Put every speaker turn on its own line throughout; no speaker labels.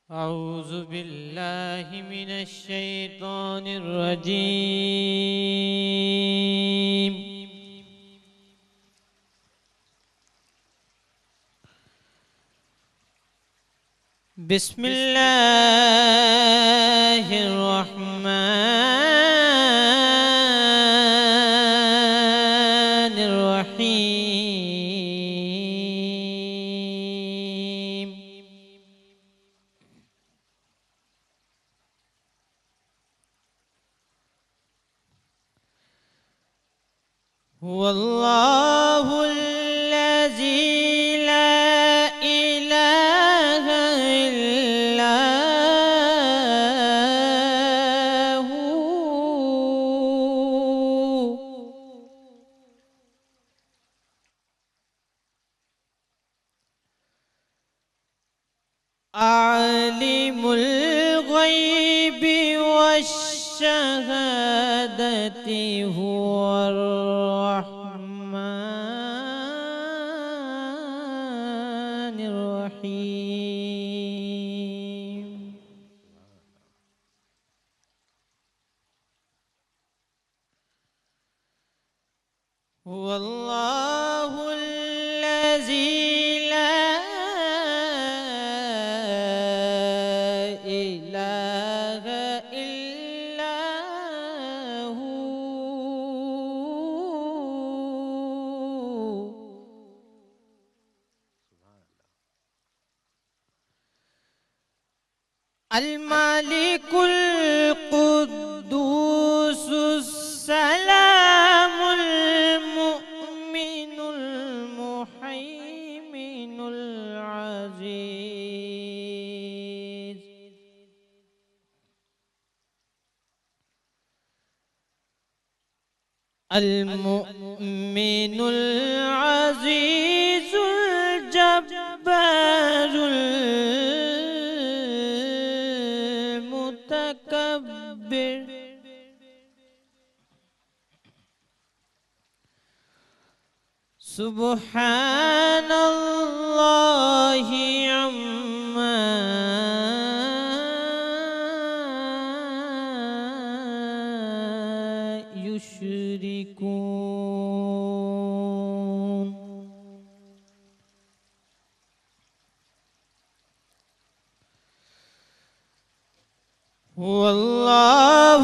أعوذ بالله من الشيطان الرجيم. بسم الله الرحمن الرحيم. هو الله الذي لا إله إلا هو عالم الغيب والشهادة هو الرحمن الرحيم. هو الله الذي لا إله إلا هو الملك القدوس السلام المؤمن المهيمن العزيز المؤمن العزيز الجبار المتكبر سبحان الله عما يشركون. هو الله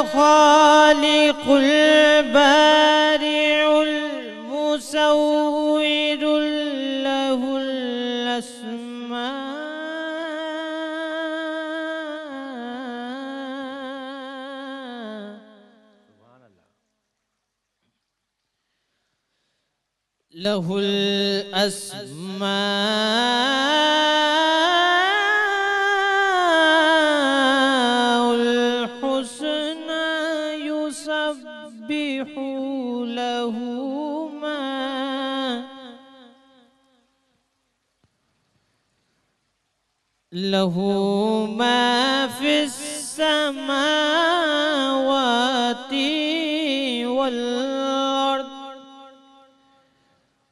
الخالق البارئ المصور له الأسماء الحسنى يسبح له ما في السماوات والأرض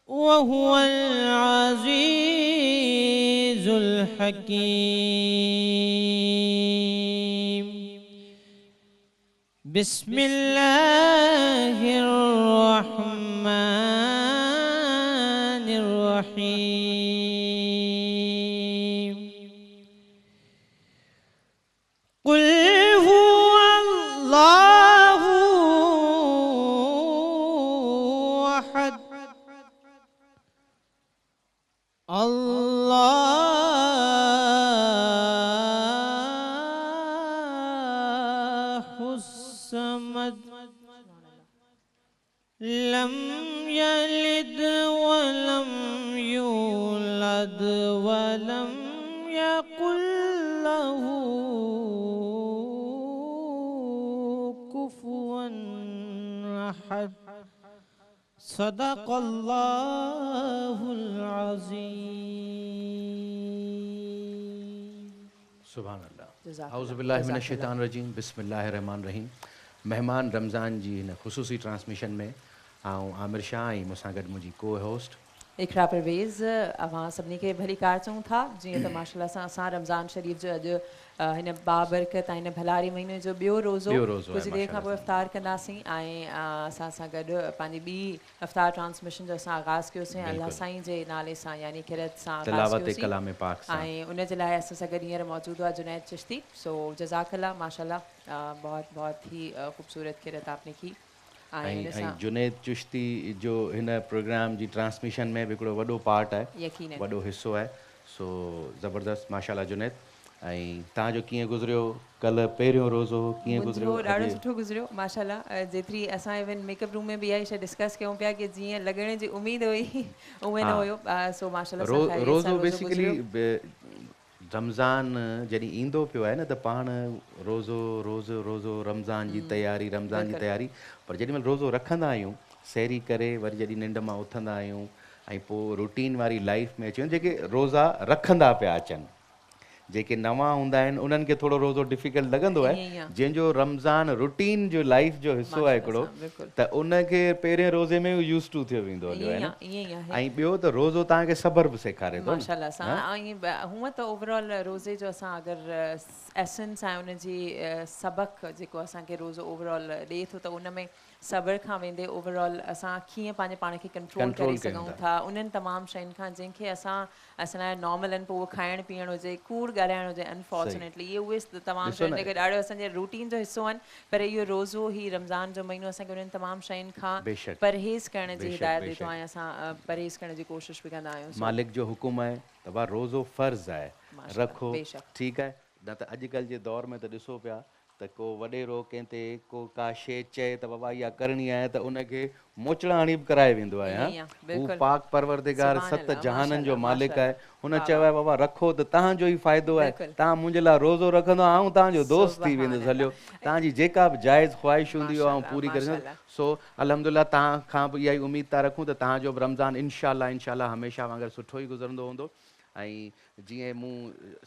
وهو العزيز الحكيم. بسم الله الرحمن الرحيم. قل هو الله أحد الله الصمد لم يلد ولم يولد ولم يكن له كفوا أحد. صدق الله العظيम.
सुभान अल्लाह। औज़ुबिल्लाहि मिनश्शैतानिर्रजीम। बिस्मिल्लाहिर्रहमानिर्रहीम। मेहमान रमज़ान जी हिन ख़ुसूसी ट्रांसमिशन में आउं आमिर शाह ऐं मूंसां गॾु मुंहिंजी को होस्ट
इकरा परवेज़ अवां सभिनी खे भली कार चऊं था जीअं त माशाल्लाह सां असां रमज़ान शरीफ़ जो अॼु हिन बाबरकत हिन भलारी महीने जो ॿियो रोज़ो कुछ देर खां पोइ इफ्तार कंदासीं ऐं असां सां गॾु पंहिंजी ॿी इफ्तार ट्रांसमिशन जो असां आगाज़ कयोसीं अल्लाह साईं जे नाले सां यानी किरत सां आगाज़ कयोसीं ऐं उन जे लाइ असां सां गॾु हींअर मौजूदु आहे जुनैद चिश्ती सो जज़ाकल्ला माशाल्लाह बहुत बहुत ही ख़ूबसूरत किरत आपने की
ऐं जुनैद चिश्ती जो हिन प्रोग्राम जी ट्रांसमिशन में बि हिकिड़ो वॾो पार्ट आहे
यकीन
वॾो हिसो आहे सो ज़बरदस्त माशाल्लाह जुनैद ऐं तव्हांजो कीअं गुज़रियो कल्ह पहिरियों रोज़ो कीअं गुज़रियो
ॾाढो सुठो गुज़रियो माशाल्लाह जेतिरी असां इवन मेकअप रूम में बि इहा शइ डिस्कस कयूं पिया कि जीअं लॻण जी उमेद हुई उहे न हुयो सो माशाल्लाह
रोज़ो बेसिकली रमज़ान जॾहिं ईंदो पियो आहे न त पाण रोज़ो रमज़ान जी तयारी रमज़ान जी तयारी पर जेॾी महिल रोज़ो रखंदा आहियूं सैरी करे वरी जॾहिं निंड मां उथंदा आहियूं ऐं पोइ रूटीन वारी लाइफ में अची वञनि जेके रोज़ा रखंदा पिया अचनि जेके नवां हूंदा आहिनि उन्हनि खे थोरो रोज़ो डिफिकल्ट लॻंदो आहे जंहिंजो रमज़ान रूटीन जो लाइफ जो हिसो आहे हिकिड़ो त उनखे पहिरें रोज़े में यूज़ टू थियो वेंदो आहे ऐं ॿियो त रोज़ो तव्हांखे सबर बि सेखारे थो
माशाल्लाह सां ऐं हूअं त ओवरऑल रोज़े जो असां अगरि एसेंस आहे उनजी सबक़ जेको असांखे रोज़ो ओवरऑल ॾिए थो त उन में सबर खां वेंदे ओवरऑल असां कीअं पंहिंजे पाण खे कंट्रोल करे सघूं था उन्हनि तमामु शयुनि खां जंहिंखे असां लाइ नॉर्मल आहिनि पोइ उहो खाइणु पीअणु हुजे कूड़ ॻाल्हाइणु हुजे अनफॉर्चुनेटली इहे उहे तमामु शयूं जेके ॾाढो असांजे रूटीन जो हिसो आहिनि पर इहो रोज़ो ई रमज़ान जो महीनो असांखे उन्हनि तमामु शयुनि खां परहेज़ करण जी हिदायत ॾिठो ऐं असां परहेज़ करण जी कोशिशि बि कंदा आहियूं
मालिक जो हुकुम आहे त भाउ रोज़ो फ़र्ज़ु आहे रखो ठीकु आहे न त अॼुकल्ह जे दौर में त ॾिसो पिया त को वॾेरो कंहिं ते को का शइ चए त बाबा इहा करणी आहे त उनखे मोचड़ा हणी बि कराए वेंदो आहे हू पाक परवरदिगार सत जहाननि जो मालिक आहे हुन चयो आहे बाबा रखो त तव्हांजो ई फ़ाइदो आहे तव्हां मुंहिंजे लाइ रोज़ो रखंदो आऊं तव्हांजो दोस्त थी वेंदुसि हलियो तव्हांजी जेका बि जाइज़ ख़्वाहिश हूंदी आहे ऐं पूरी करे सो अल्हम्दुलिल्लाह तव्हां खां बि इहा ई उमेद था रखूं त तव्हांजो बि रमज़ान इंशाअल्लाह हमेशह वांगुरु सुठो ई गुज़रंदो हूंदो ऐं जीअं मूं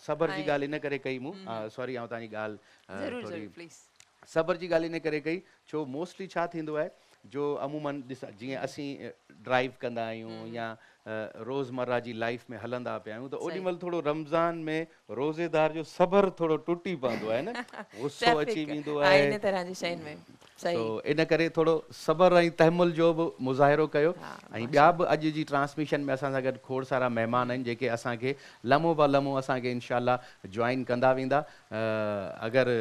सबर जी ॻाल्हि इन करे कई मूं सॉरी आउं तव्हांजी ॻाल्हि सबर जी ॻाल्हि इन करे कई छो मोस्टली छा थींदो आहे जो अमूमन ॾिस जीअं असीं ड्राइव कंदा आहियूं या रोज़मर्रा जी लाइफ में हलंदा पिया आहियूं त ओॾी महिल थोरो रमज़ान में रोज़ेदार जो सबर थोरो टुटी पवंदो आहे न गुस्सो अची वेंदो आहे इन तरह जी शयुनि में इन करे थोरो सबर ऐं तहमुल जो बि मुज़ाहिरो कयो ऐं ॿिया बि अॼु जी ट्रांसमिशन में असां सां गॾु खोड़ सारा महिमान आहिनि जेके असांखे लम्हो ब लम्हो असांखे इंशाअल्लाह जॉइन कंदा वेंदा अगरि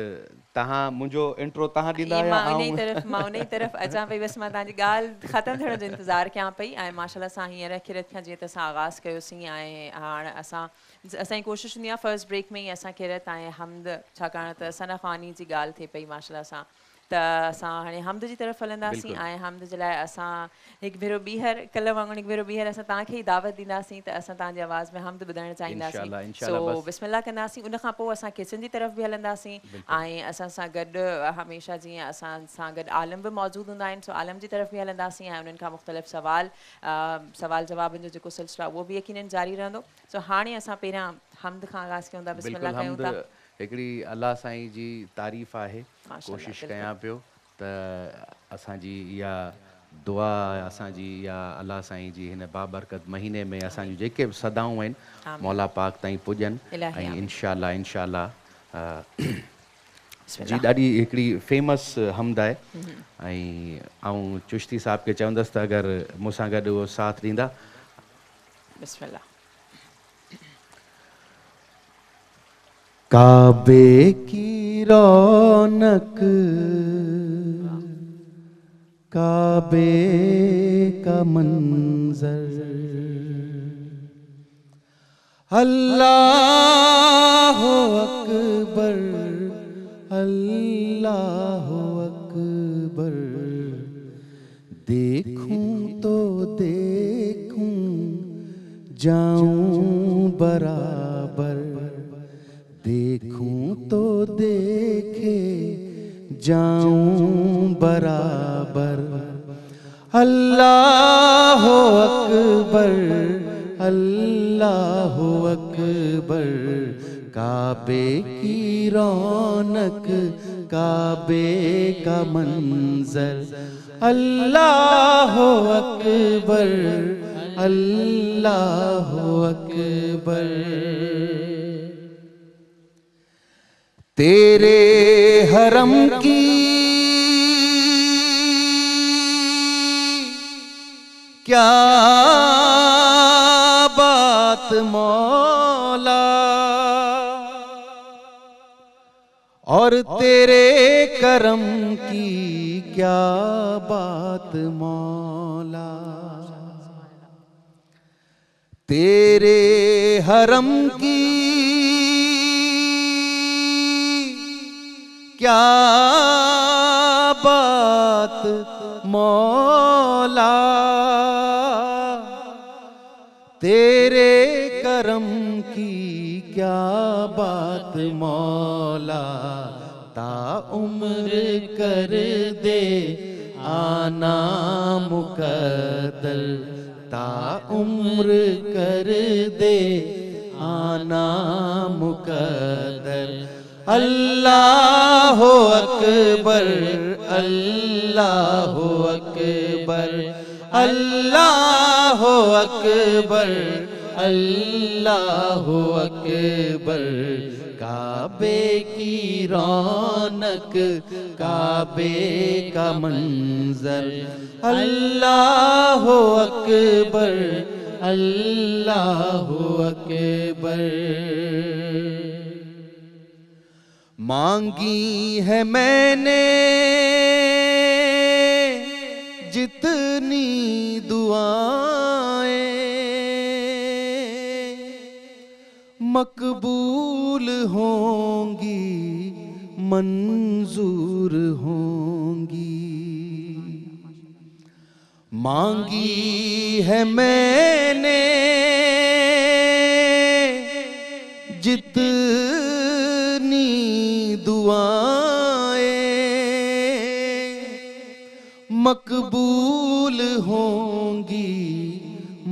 तव्हां मुंहिंजो इंट्रो तव्हां ॾींदा
मां उन ई तरफ़ अचां पई बसि मां तव्हांजी ॻाल्हि ख़तमु थियण जो इंतज़ारु कयां पई ऐं माशाल्लाह सां हींअर किरत खां जीअं त असां आगाज़ कयोसीं ऐं हाणे असांजी कोशिशि हूंदी आहे फर्स्ट ब्रेक में ई असां किरत ऐं हमद छाकाणि त सना ख़ानी जी ॻाल्हि थिए पई माशाल्लाह सां त असां हाणे हमद जी तरफ़ हलंदासीं ऐं हमद जे लाइ असां हिकु भेरो ॿीहर कल्ह वांगुरु हिकु भेरो ॿीहर असां तव्हांखे ई दावत ॾींदासीं त असां तव्हांजी आवाज़ में हमद ॿुधाइणु चाहींदासीं सो बिस्मिल्लाह कंदासीं उन खां पोइ असां किचन जी तरफ़ बि हलंदासीं ऐं असां सां गॾु हमेशह जीअं असां सां गॾु आलम बि मौजूदु हूंदा आहिनि सो आलम जी तरफ़ बि हलंदासीं ऐं उन्हनि खां मुख़्तलिफ़ सवाल जवाबनि जो जेको सिलसिलो आहे उहो बि यकीनन जारी रहंदो सो हाणे असां पहिरियां हमद खां आगाज़ कयूं था बिस्मिल्लाह कयूं था
हिकिड़ी अल्लाह साईं जी तारीफ़ आहे कोशिशि कयां पियो त असांजी इहा दुआ असांजी इहा अल्लाह साईं जी हिन बाबरकत महीने में असांजूं जेके बि सदाऊं आहिनि मौला पाक ताईं पुॼनि ऐं इंशाअल्लाह जी ॾाढी हिकिड़ी फेमस हमद आहे ऐं आउं चिश्ती साहिब खे चवंदसि त अगरि मूंसां गॾु उहो साथ ॾींदा
बिस्मिल्लाह
काबे की रौनक काबे का मंजर अल्लाह अकबर अल्लाह अकबर देखूं तो देखूं जाऊं बराबर देखूं तो देखे जाऊं बराबर अल्लाह अकबर अल्लाह अकबर काबे की रौनक काबे का मंजर अल्लाह अकबर अल्लाह अकबर। तेरे हरम की क्या बात मौला, और तेरे करम की क्या बात मौला। तेरे हरम की क्या बात मौला, तेरे करम की क्या बात मौला। ता उम्र कर दे आना मुकद्दर, ता उम्र कर दे आना मुकद्दर। अल्लाह अकबर, अल्लाह अकबर, अल्लाह अकबर, अल्लाह अकबर। काबे की रौनक, काबे का मंजर, अल्लाह अकबर, अल्लाह अकबर। मांगी है मैंने जितनी दुआएं, मकबूल होंगी, मंजूर होंगी। मांगी है मैंने जितनी दुआएं, मकबूल होंगी,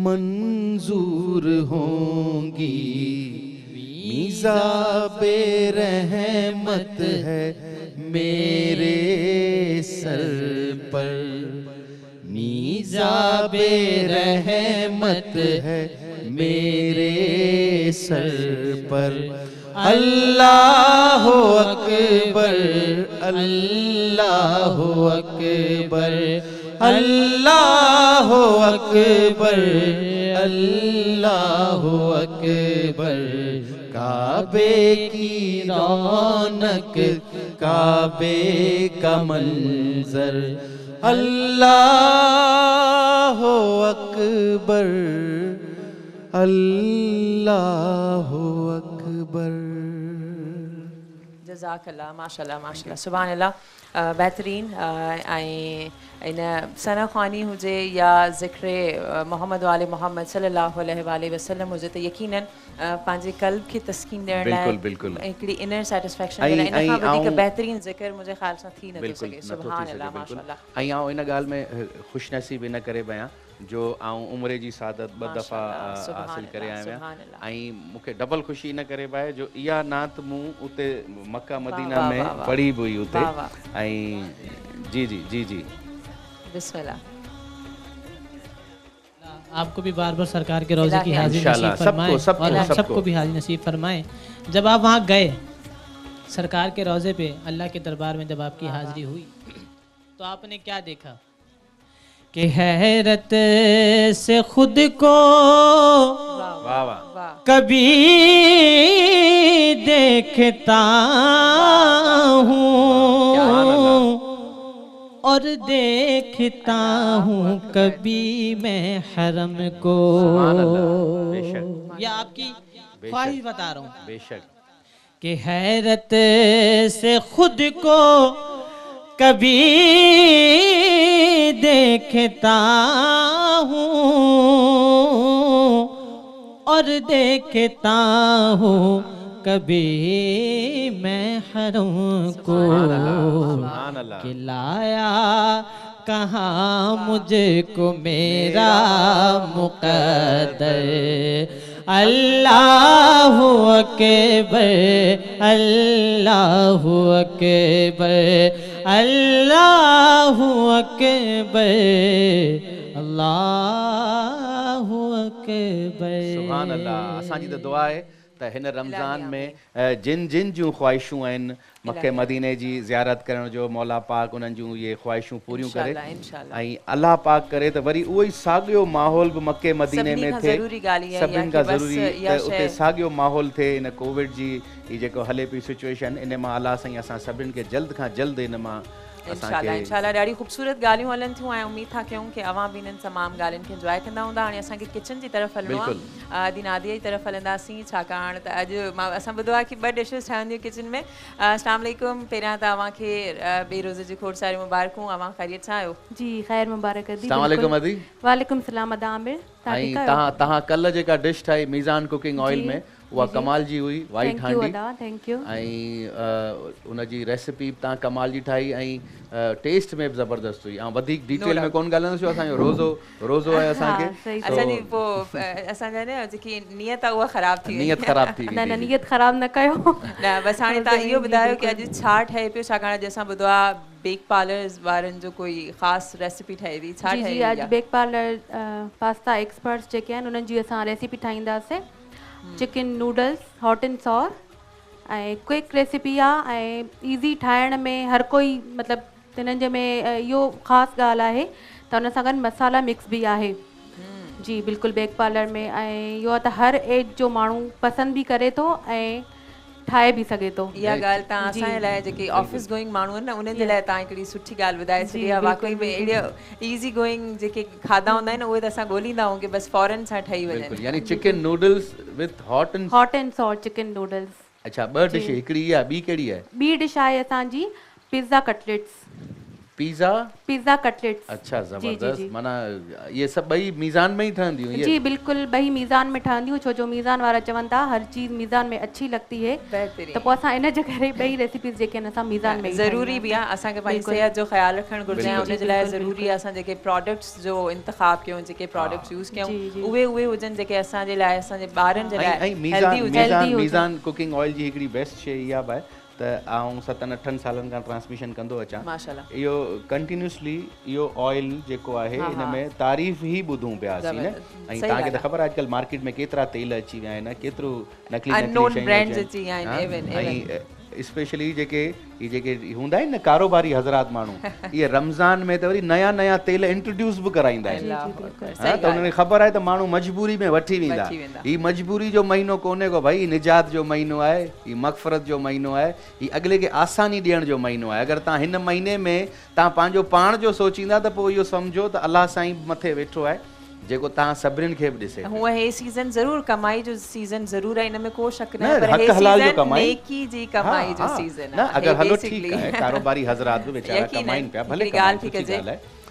मंजूर होंगी। मीज़ाबे रहमत है मेरे सर पर, मीज़ाबे रहमत है मेरे सर पर। अल्लाह अकबर, अल्लाह अकबर, अल्लाह अकबर, अल्लाह अकबर। काबे की रौनक, काबे का मंजर, अल्लाह अकबर, अल्लाह अकबर।
जज़ाकल्लाह, माशाल्लाह माशाल्लाह, सुभान अल्लाह। बेहतरीन। इन सना ख़वानी हुजे या ज़िक्र मोहम्मद वाले मोहम्मद सल्लल्लाहु अलैहि वसल्लम हुजे, तो यकीनन पंहिंजे क़ल्ब खे तस्कीन ॾियण लाइ हिकिड़ी इनर सेटिस्फेक्शन इन खां वधीक बेहतरीन ज़िक्र मुंहिंजे ख़्याल सां थी नथो सघे। सुभान अल्लाह, माशाल्लाह।
ऐं आउं इन ॻाल्हि में ख़ुशनसीब इन करे बि आहियां जो आउं उमिरि जी सादत 2 दफ़ा हासिल करे आयो आहियां। ऐं मूंखे डबल ख़ुशी इन करे बि आहे जो इहा नात मूं उते मक्का मदीना में पढ़ी बि हुई उते। ऐं जी जी जी जी
बिस्मिल्लाह।
आपको भी बार बार सरकार के रोज़े की हाज़िरी नसीब फरमाए और आप सबको भी हाज़िरी नसीब फरमाए। जब आप वहाँ गए सरकार के रोज़े पे, अल्लाह के दरबार में जब आपकी हाज़िरी हुई तो आपने क्या देखा कि हैरत से खुद को कभी देखता हूँ और देखता हूँ कभी मैं हरम को। या आपकी ख्वाहिश बता रहा हूँ
बेशक
कि हैरत से खुद को कभी देखता हूँ और देखता हूँ कभी मैं हरम को। कि लाया कहाँ मुझको मेरा मुक़द्दर, अल्लाहु अकबर, अल्लाहु अकबर, अल्लाहु अकबर, अल्लाहु अकबर।
सुभान अल्लाह। असांजी त दुआ आहे त हिन रमज़ान में जिन जिन जूं ख्वाहिशूं आहिनि मके मदीने जी ज़ियारत करण जो, मौला पाक उन्हनि जूं इहे ख्वाहिशूं पूरियूं करे ऐं अल्लाह पाक करे त वरी उहो ई साॻियो माहौल बि मके मदीने में थिए। सभिनी खां ज़रूरी त उते साॻियो माहौल थिए। इन कोविड जी ही जेको हले पई सिचुएशन, इन मां अलाह साईं असां सभिनी खे जल्द खां जल्द इन मां
इंशाल्लाह ॾाढी ख़ूबसूरत ॻाल्हियूं हलनि थियूं ऐं उम्मीद था कयूं कि अवां बि इन्हनि तमामु ॻाल्हियुनि खे इंजॉय कंदा हूंदा। हाणे असांखे किचन जी तरफ़ हलणो आहे, अदी नादिया जी तरफ़ हलंदासीं, छाकाणि त अॼु असां ॿुधो आहे कि 2 डिशेस ठहंदियूं किचन में। अस्सलाम वालेकुम। पहिरियां त अव्हांखे ॿिए रोज़ जी खोड़ सारी मुबारकूं। अव्हां ख़ैरियत सां आहियो? जी ख़ैर मुबारक अदी।
अस्सलाम वालेकुम अदी।
वालेकुम सलाम अदा आमिर।
तव्हां कल्ह जेका डिश ठाही मीज़ान कुकिंग ऑयल में, उहा कमाल जी हुई, वाइट हांडी। ऐं उनजी रेसिपी तव्हां कमाल जी ठाही ऐं टेस्ट में बि ज़बरदस्त हुई। ऐं वधीक डिटेल में कोन ॻाल्हाईंदासीं, असांजो रोज़ो आहे असांखे।
असांजी पोइ असांजा न जेकी नियत आहे उहा ख़राब थी,
नियत ख़राब थी।
न नियत ख़राब न कयो। न बसि हाणे तव्हां इहो ॿुधायो कि अॼु छा ठहे पियो, छाकाणि अॼु असां ॿुधो आहे बेक पार्लर्स वारनि जो कोई ख़ासि रेसिपी ठहे थी। छा ठहे?
अॼु बेक पार्लर पास्ता एक्सपर्ट्स जेके आहिनि उन्हनि जी असां रेसिपी ठाहींदासीं। Chicken noodles hot and sour ऐं क्विक रेसिपी आहे ऐं ईज़ी ठाहिण में। हर कोई मतिलबु हिननि जे में इहो ख़ासि ॻाल्हि आहे त हुन सां गॾु मसाला मिक्स बि आहे। जी बिल्कुलु बेक पार्लर में। ऐं इहो त हर एज जो माण्हू पसंदि बि करे थो ऐं ठाहे बि सघे थो।
इहा ॻाल्हि तव्हां असांजे लाइ जेके ऑफिस गोइंग माण्हू आहिनि न उन्हनि जे लाइ तव्हां हिकिड़ी सुठी ॻाल्हि ॿुधाए छॾी आहे। वाक़ई में अहिड़े ईज़ी गोइंग जेके खाधा हूंदा आहिनि उहे त असां ॻोल्हींदा आहियूं कि बसि फौरन सां ठही वञे।
यानी chicken noodles with hot
and sour chicken noodles.
अच्छा, 2 डिश, हिकिड़ी इहा, ॿी कहिड़ी आहे?
ॿी डिश आहे असांजी पिज़्ज़ा कटलेट्स। Pizza cutlets.
अच्छा, ज़बरदस्त। माना ये सब ॿई मीज़ान में ही ठहंदियूं?
जी बिल्कुल, ॿई मीज़ान में ठहंदियूं। छो जो मीज़ान वारा चवनि था हर चीज़ मीज़ान में अच्छी लगती है, त पोइ असां इन जे करे ॿई रेसिपीज़ जेके आहिनि असां मीज़ान में
ज़रूरी बि आहे। असांखे पंहिंजी सिहत जो ख़्यालु रखणु घुरिजे, उन जे लाइ ज़रूरी आहे असां जेके प्रोडक्ट्स जो इंतिख़ाबु कयूं, जेके प्रोडक्ट्स यूज़ कयूं उहे हुजनि जेके असांजे लाइ, असांजे ॿारनि जे लाइ हेल्दी हुजनि।
मीज़ान कुकिंग ऑयल जी हिकिड़ी बेस्ट शइ इहा बि आहे त आउं 7-8 सालनि खां ट्रांसमिशन कंदो अचां।
माशाल्लाह।
इहो कंटिन्यूसली इहो ऑयल जेको आहे इन में तारीफ़ ई ॿुधूं पिया असीं न। ऐं तव्हांखे त ख़बर आहे अॼुकल्ह मार्केट में केतिरा तेल अची विया आहिनि, केतिरो नकली
ब्रांड्स अची विया आहिनि।
ऐं स्पेशली जेके हूंदा आहिनि न कारोबारी हज़रात माण्हू, इहे रमज़ान में त वरी नया नया तेल इंट्रोड्यूस बि कराईंदा आहिनि। त उन्हनि खे ख़बर आहे त माण्हू मजबूरी में वठी वेंदा। ही मजबूरी जो महीनो कोन्हे को भाई, निजात जो महीनो आहे, ही मग़फ़रत जो महीनो आहे, ही अॻिले खे आसानी ॾियण जो महीनो आहे। अगरि तव्हां हिन महीने में तव्हां पंहिंजो पाण जो सोचींदा त पोइ इहो सम्झो त अलाह साईं मथे वेठो आहे जेको तव्हां सभिनीनि खे बि ॾिसे।
हूअं हे सीज़न ज़रूर कमाई जो सीज़न ज़रूर आहे, इन में को शक न आहे, पर हे सीज़न नेकी जी कमाई जो सीज़न
आहे। अगरि हलो ठीकु आहे, कारोबारी हज़रात बि वीचारा कमाइनि पिया, भले ॻाल्हि थी कजे,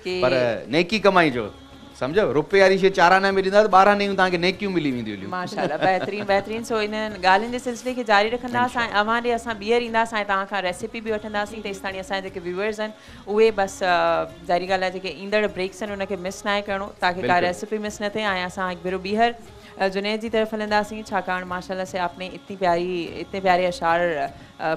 पर नेकी कमाई जो सम्झो। रुपए वारी शइ चाराने में ॾींदा त 12 आने तव्हांखे नेकियूं मिली वेंदियूं।
माशाल्लाह, बहितरीन। सो इन ॻाल्हियुनि जे सिलसिले खे जारी रखंदासीं ऐं अव्हां ॾे असां ॿीहर ईंदासीं ऐं तव्हां खां रेसिपी बि वठंदासीं। तेसि ताणी असांजे जेके व्यूअर्स आहिनि उहे बसि ज़ाहिरी ॻाल्हि आहे जेके ईंदड़ ब्रेक्स आहिनि उनखे मिस न आहे करिणो ताकि का रेसिपी मिस न थिए। ऐं असां हिकु भेरो ॿीहर जुनैद जी तरफ़ हलंदासीं, छाकाणि माशाल्लाह से आपने इतने प्यारे अशार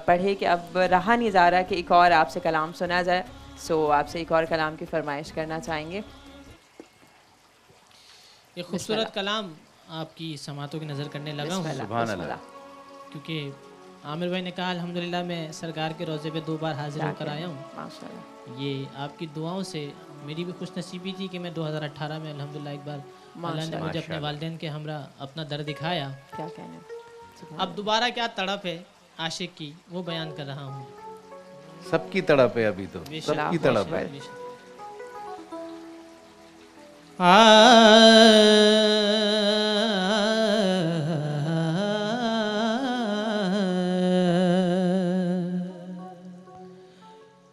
पढ़े कि अब रहा नहीं जा रहा कि एक और आपसे कलाम सुना जाए। सो आपसे एक और कलाम की फरमाइश करना चाहेंगे।
ये खूबसूरत कलाम आपकी समातों की नज़र करने लगा हूँ, क्योंकि आमिर भाई ने कहा अल्हम्दुलिल्लाह मैं सरकार के रोज़े पे 2 बार हाजिर होकर आया हूँ। ये आपकी दुआओं से मेरी भी खुशनसीबी थी कि मैं 2018 में अल्हम्दुलिल्लाह एक बार अल्लाह ने मुझे अपने वालिदैन के हमरा अपना दर्द दिखाया।
क्या कहने,
अब दोबारा क्या तड़प है आशिक की वो बयान कर रहा हूँ।
सबकी तड़प है, अभी तो सबकी तड़प है।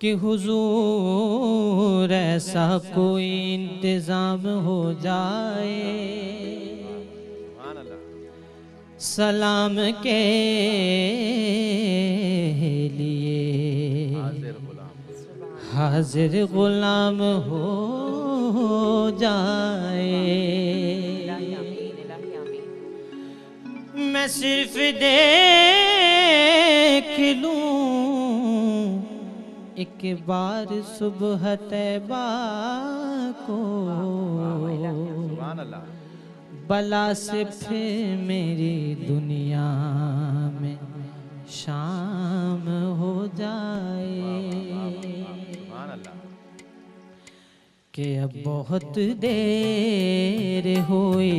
कि हुजूर ऐसा कोई इंतजाम हो जाए, सलाम के लिए हाजिर गुलाम हो जाए। मैं सिर्फ देख लूं एक बार सुबह तैबा को, बला से फिर मेरी दुनिया में शाम हो जाए कि अब बहुत देर हुई,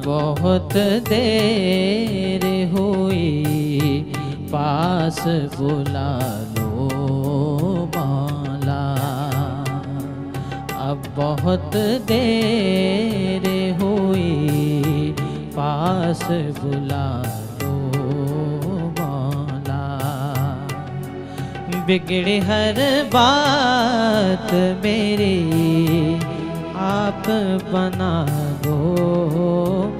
बहुत देर हुई, पास बुला लो मौला। अब बहुत देर हुई, पास बुला लो मौला। बिगड़ी हर बात मेरी आप बना दो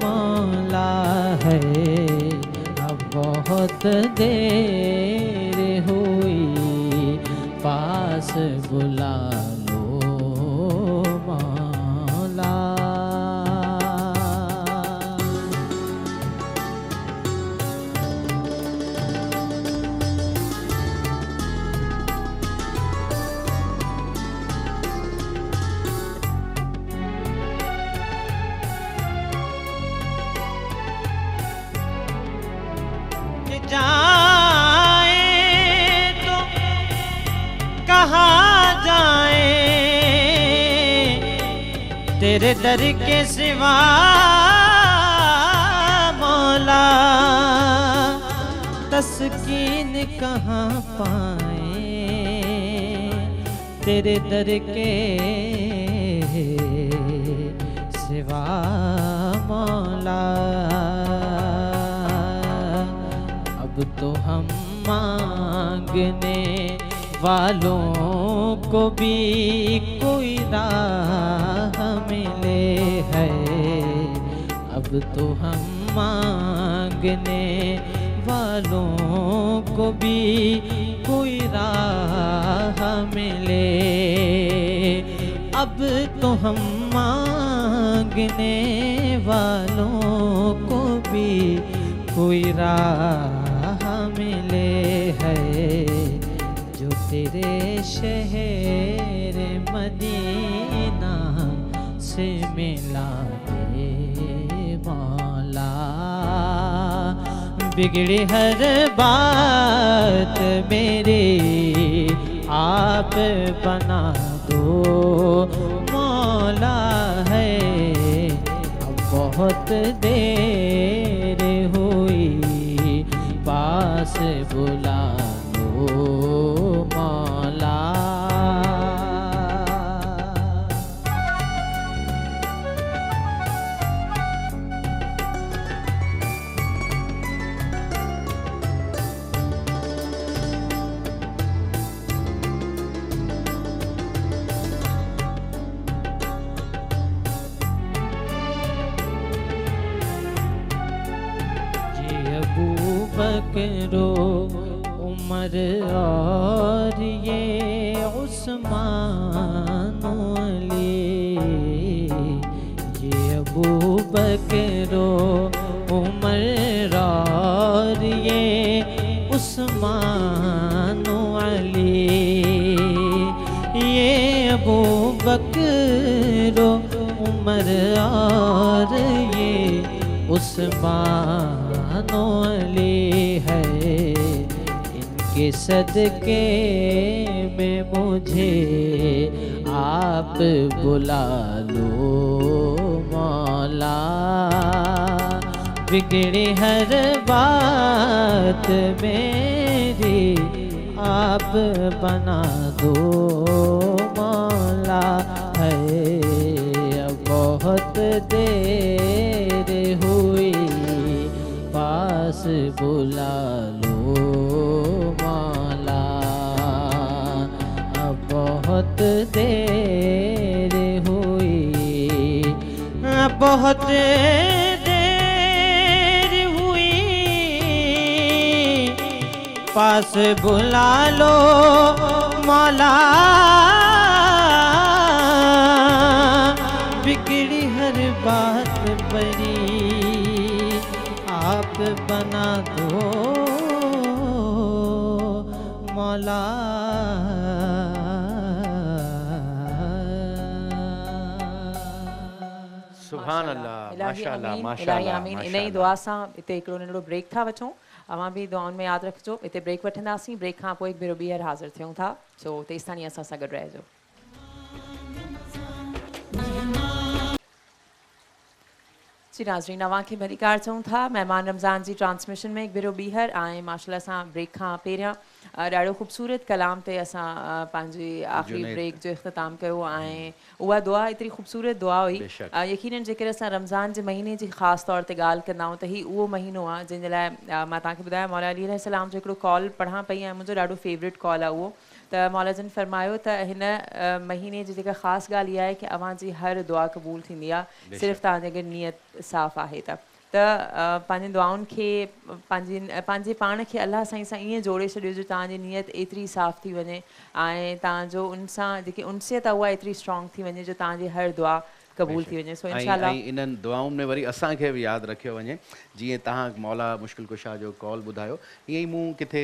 मौला है। अब बहुत देर हुई, पास बुला लो मौला। जाए तो कहाँ जाए, तेरे दर के सिवा मौला। तस्कीन कहाँ पाए, तेरे दर के सिवा मौला। तो हम मांगने वालों को भी कोई राह मिले है। अब तो हम मांगने वालों को भी कोई राह मिले। अब तो हम मांगने वालों को भी कोई राह मिले है। जो तेरे शहर मदीना से मिला दे मौला। बिगड़ी हर बात मेरी आप बना दो मौला है। अब बहुत देर हुई, पास बुला लो मौला। बकरो उमर और ये उस्मान अली। ये अबू बकरो उमर और ये उस्मान अली। ये अबू बकरो उमर और ये उस्मान अली है। इनके सदके में मुझे आप बुला लो मौला। बिगड़ी हर बात मेरी आप बना दो मौला है। अब बहुत देर हुई, पास बुला लो मौला। अब बहुत देर हुई, बहुत देर हुई, पास बुला लो मौला। बिगड़ी हर बात बड़ी आप बना दो मौला
सुभान अल्लाह, माशाअल्लाह,
इलाही
माशाअल्लाह,
आमीन। इन ई दुआ सां हिते हिकिड़ो नंढिड़ो ब्रेक था वठूं। अवां बि दुआउनि में यादि रखिजो। हिते ब्रेक वठंदासीं, ब्रेक खां पोइ हिकु भेरो ॿीहर हाज़िर थियूं था। सो तेसिताईं असां सां गॾु रहिजो। जी नाज़रीन, अवां खे भलीकार चऊं था। महिमान रमज़ान जी ट्रांसमिशन में हिकु भेरो ॿीहर ऐं माशाअल्लाह सां ब्रेक खां पहिरियां ॾाढो ख़ूबसूरत कलाम ते असां पंहिंजी आख़िरी ब्रेक जो इख़्तिताम कयो ऐं उहा दुआ एतिरी ख़ूबसूरत दुआ हुई। यकीनन जेकर असां रमज़ान जे महीने जी ख़ासि तौर ते ॻाल्हि कंदा आहियूं त हीउ उहो महीनो आहे जंहिंजे लाइ मां तव्हांखे ॿुधायां मौला अली अलैहिस्सलाम जो हिकिड़ो कॉल पढ़ां पई ऐं मुंहिंजो ॾाढो फेवरेट कॉल आहे उहो। त मौला जन फरमायो त हिन महीने जी जेका ख़ासि ॻाल्हि इहा आहे कि अवां जी हर दुआ क़बूल थींदी आहे, सिर्फ़ु तव्हांजे अगरि नियत साफ़ आहे त पंहिंजी दुआउनि खे पंहिंजे पाण खे अलाह साईं सां ईअं जोड़े छॾियो जो तव्हांजी नियत एतिरी साफ़ थी वञे ऐं तव्हांजो उन सां जेकी उनसियत आहे उहा एतिरी स्ट्रॉन्ग थी वञे जो तव्हांजी हर दुआ क़बूल थी वञे। सो इंशाअल्लाह
इन्हनि दुआउनि में वरी असांखे बि यादि रखियो वञे, जीअं तव्हां मौला मुश्किल कुशा जो कॉल ॿुधायो, ईअं ई मूं किथे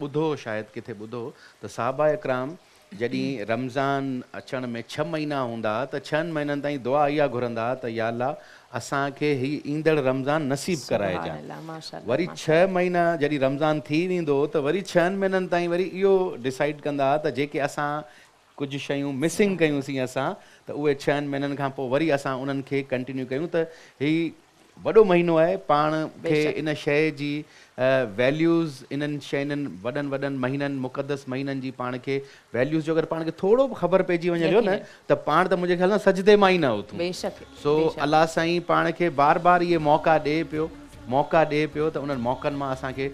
ॿुधो, शायदि किथे ॿुधो त साहबा इकराम जॾहिं रमज़ान अचण में 6 महीना हूंदा त 6 महीननि ताईं दुआ इहा घुरंदा त या अल्लाह असांखे हीउ ईंदड़ रमज़ान नसीब कराइजांइ। वरी 6 महीना जॾहिं रमज़ान थी वेंदो त वरी 6 महीननि ताईं वरी इहो डिसाइड कंदा त जेके असां कुझु शयूं मिसिंग कयूंसीं असां त उहे 6 महीननि खां पोइ वरी असां उन्हनि खे कंटिन्यू कयूं। त हीउ वॾो महीनो आहे, पाण खे इन शइ जी वैल्यूज़, इन्हनि शयुनि वॾनि वॾनि महीननि मुक़दस महीननि जी पाण खे वैल्यूज़ जो अगरि पाण खे थोरो बि ख़बर पइजी वञे न त पाण त मुंहिंजे ख़्याल सां सजदे मां ई न उथूं। सो अलाह साईं पाण खे बार बार इहे मौक़ा ॾिए पियो त उन्हनि मौक़नि मां असांखे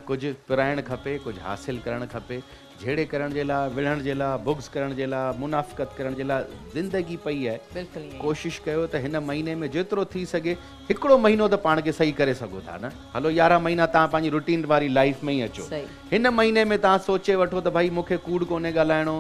कुझु पिराइणु खपे, कुझु हासिलु करणु खपे। झेड़े करण जे लाइ, विढ़ण जे लाइ, बुग्स करण जे लाइ, मुनाफ़िक़त करण जे लाइ ज़िंदगी पई आहे। कोशिशि कयो त हिन महीने में जेतिरो थी सघे हिकिड़ो महीनो त पाण खे सही करे सघो था न। हलो 11 महीना तव्हां पंहिंजी रूटीन वारी लाइफ में ई अचो, हिन महीने में तव्हां सोचे वठो त भाई मूंखे कूड़ कोन्हे ॻाल्हाइणो,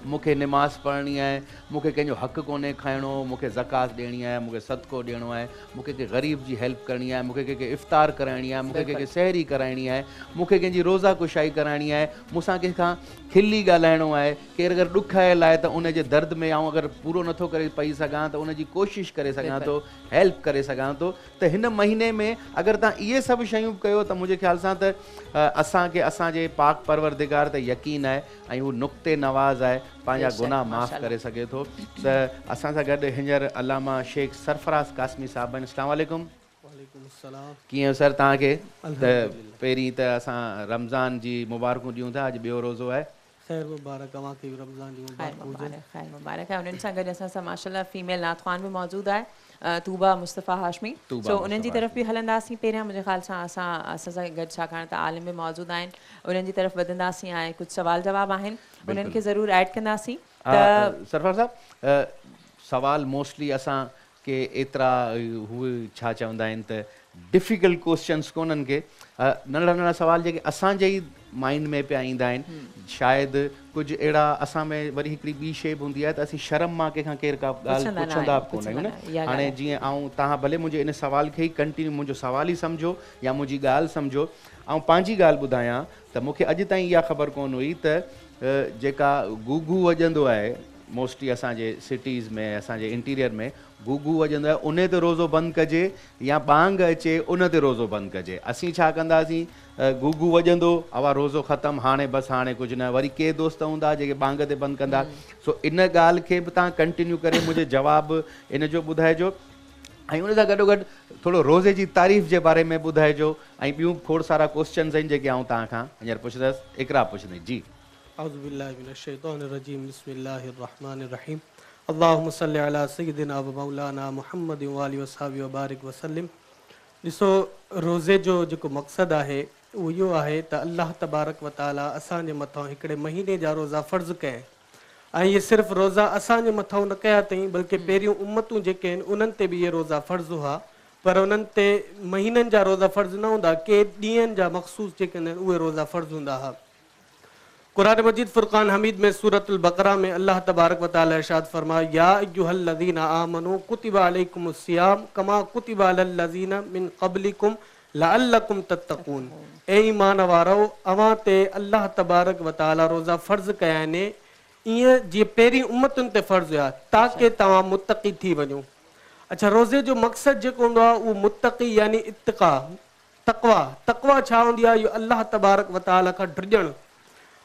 मूंखे निमाज़ पढ़णी आहे, मूंखे कंहिंजो हक़ु कोन्हे खाइणो, मूंखे ज़कात ॾियणी आहे, मूंखे सदको ॾियणो आहे, मूंखे कंहिं ग़रीब जी हेल्प करणी आहे, मूंखे कंहिंखे इफ़्तार कराइणी आहे, मूंखे कंहिंखे सहरी कराइणी आहे, मूंखे कंहिंजी रोज़ा कुशाई कराइणी आहे, मूंसां कंहिंखां खिली ॻाल्हाइणो आहे, केरु अगरि ॾुख आयल आहे त उनजे दर्द में आउं अगरि पूरो नथो करे पई सघां त उनजी कोशिशि करे सघां थो, हेल्प करे सघां थो। त हिन महीने में अगरि तव्हां इहे सभु शयूं कयो त मुंहिंजे ख़्याल सां त असांखे असांजे पाक परवरदिगार ते यकीन आहे ऐं हू नुक़्ते नवाज़ आहे, पंहिंजा गुनाह माफ़ करे सघे थो। त असां सां गॾु हींअर अलामा शेख सरफराज़ कासमी साहिब आहिनि। अस्सलाम वालेकुम। कीअं सर तव्हांखे? त पहिरीं त असां रमज़ान जी मुबारकूं ॾियूं था, अॼु ॿियो रोज़ो आहे।
खैर मुबारक, अवांखे बि रमज़ान जी
खैर मुबारक आहे। उन्हनि सां गॾु असां सां माशाअल्लाह फीमेल नातख़्वान बि मौजूदु आहे, तूबा मुस्तफ़ा हाशमी। सो उन्हनि जी तरफ़ बि हलंदासीं पहिरियां मुंहिंजे ख़्याल सां असां सां गॾु, छाकाणि त आलिम बि मौजूदु आहिनि, उन्हनि जी तरफ़ वधंदासीं ऐं कुझु सवाल जवाब आहिनि उन्हनि खे ज़रूरु ऐड कंदासीं।
सरफराज़ साहब, सवाल मोस्टली असांखे एतिरा हू छा चवंदा आहिनि त डिफ़िकल्ट क्वेश्चन्स कोन्हनि के, नंढा नंढा सवाल जेके असांजे ई माइंड में पिया ईंदा आहिनि। शायदि कुझु अहिड़ा असां में वरी हिकिड़ी ॿी शइ बि हूंदी आहे त असीं शर्म मां कंहिंखां केरु का ॻाल्हि पुछंदा बि कोन आहियूं न। हाणे जीअं ऐं तव्हां भले मुंहिंजे इन सवाल खे ई कंटिन्यू मुंहिंजो सवाल ई सम्झो या मुंहिंजी ॻाल्हि सम्झो, ऐं पंहिंजी ॻाल्हि ॿुधायां त मूंखे अॼु ताईं इहा ख़बर कोन हुई त जेका गुगू वॼंदो आहे मोस्टली असांजे सिटीज़ में, असांजे इंटीरियर में गुगू वॼंदो आहे, उन ते रोज़ो बंदि कजे या बांग अचे उन ते रोज़ो बंदि कजे। असीं छा कंदासीं, गुगू वॼंदो अवा रोज़ो ख़तमु, हाणे बसि हाणे कुझु न। वरी के दोस्त हूंदा जेके बांग ते बंदि कंदा। सो इन ॻाल्हि खे बि तव्हां कंटिन्यू करे मुंहिंजे जवाबु इन जो ॿुधाइजो, ऐं उन सां गॾोगॾु थोरो रोज़े जी तारीफ़ जे बारे में ॿुधाइजो, ऐं ॿियूं खोड़ सारा क्वेश्चन्स आहिनि जेके आउं तव्हां खां हींअर पुछंदसि। इकरा पुछंदी जी।
औज़ुबिल्लाहि बिस्मिल्लाहिर्रहमानिर्रहीम। अल्लाहुम्मा सल्लि अला सय्यिदिना व मौलाना मुहम्मद व आलिहि वसहबिहि व बारिक वसल्लम। ॾिसो, रोज़े जो जेको मक़सदु आहे उहो इहो आहे त अल्लाह तबारक व ताला असांजे मथां हिकिड़े महीने जा रोज़ा फ़र्ज़ु कया, ऐं इहे सिर्फ़ु रोज़ा असांजे मथां न कया अथई, बल्कि पहिरियों उम्मतूं जेके आहिनि उन्हनि ते बि इहे रोज़ा फ़र्ज़ु हुआ, पर उन्हनि ते महीननि जा रोज़ा फ़र्ज़ु न हूंदा, के ॾींहंनि जा मख़सूस जेके आहिनि उहे रोज़ा फ़र्ज़ु हूंदा हुआ। कुरान मजीद फुरक़ान हमीद में सूरतुल बक़रा में अल्लाह तबारक व तआला इरशाद फरमाया, या अय्युहल्लज़ीना आमनू कुतिबा अलैकुमुस्सियाम कमा कुतिबा अलल्लज़ीना मिन क़ब्लिकुम लअल्लकुम तत्तक़ून। ए ईमान वारो, अवां ते अल्लाह तबारक व तआला रोज़ा फ़र्ज़ु कया आहिनि ईअं जीअं पहिरीं उम्मतुनि ते फ़र्ज़ु हुया, ताकी तव्हां मुतक़ी थी वञो। अच्छा, रोज़े जो मक़सदु जेको हूंदो आहे उहो मुत्तक़ी यानी इत्तिक़ा, तक़वा छा हूंदी आहे? इहो अलाह तबारक व तआला खां डिॼणु।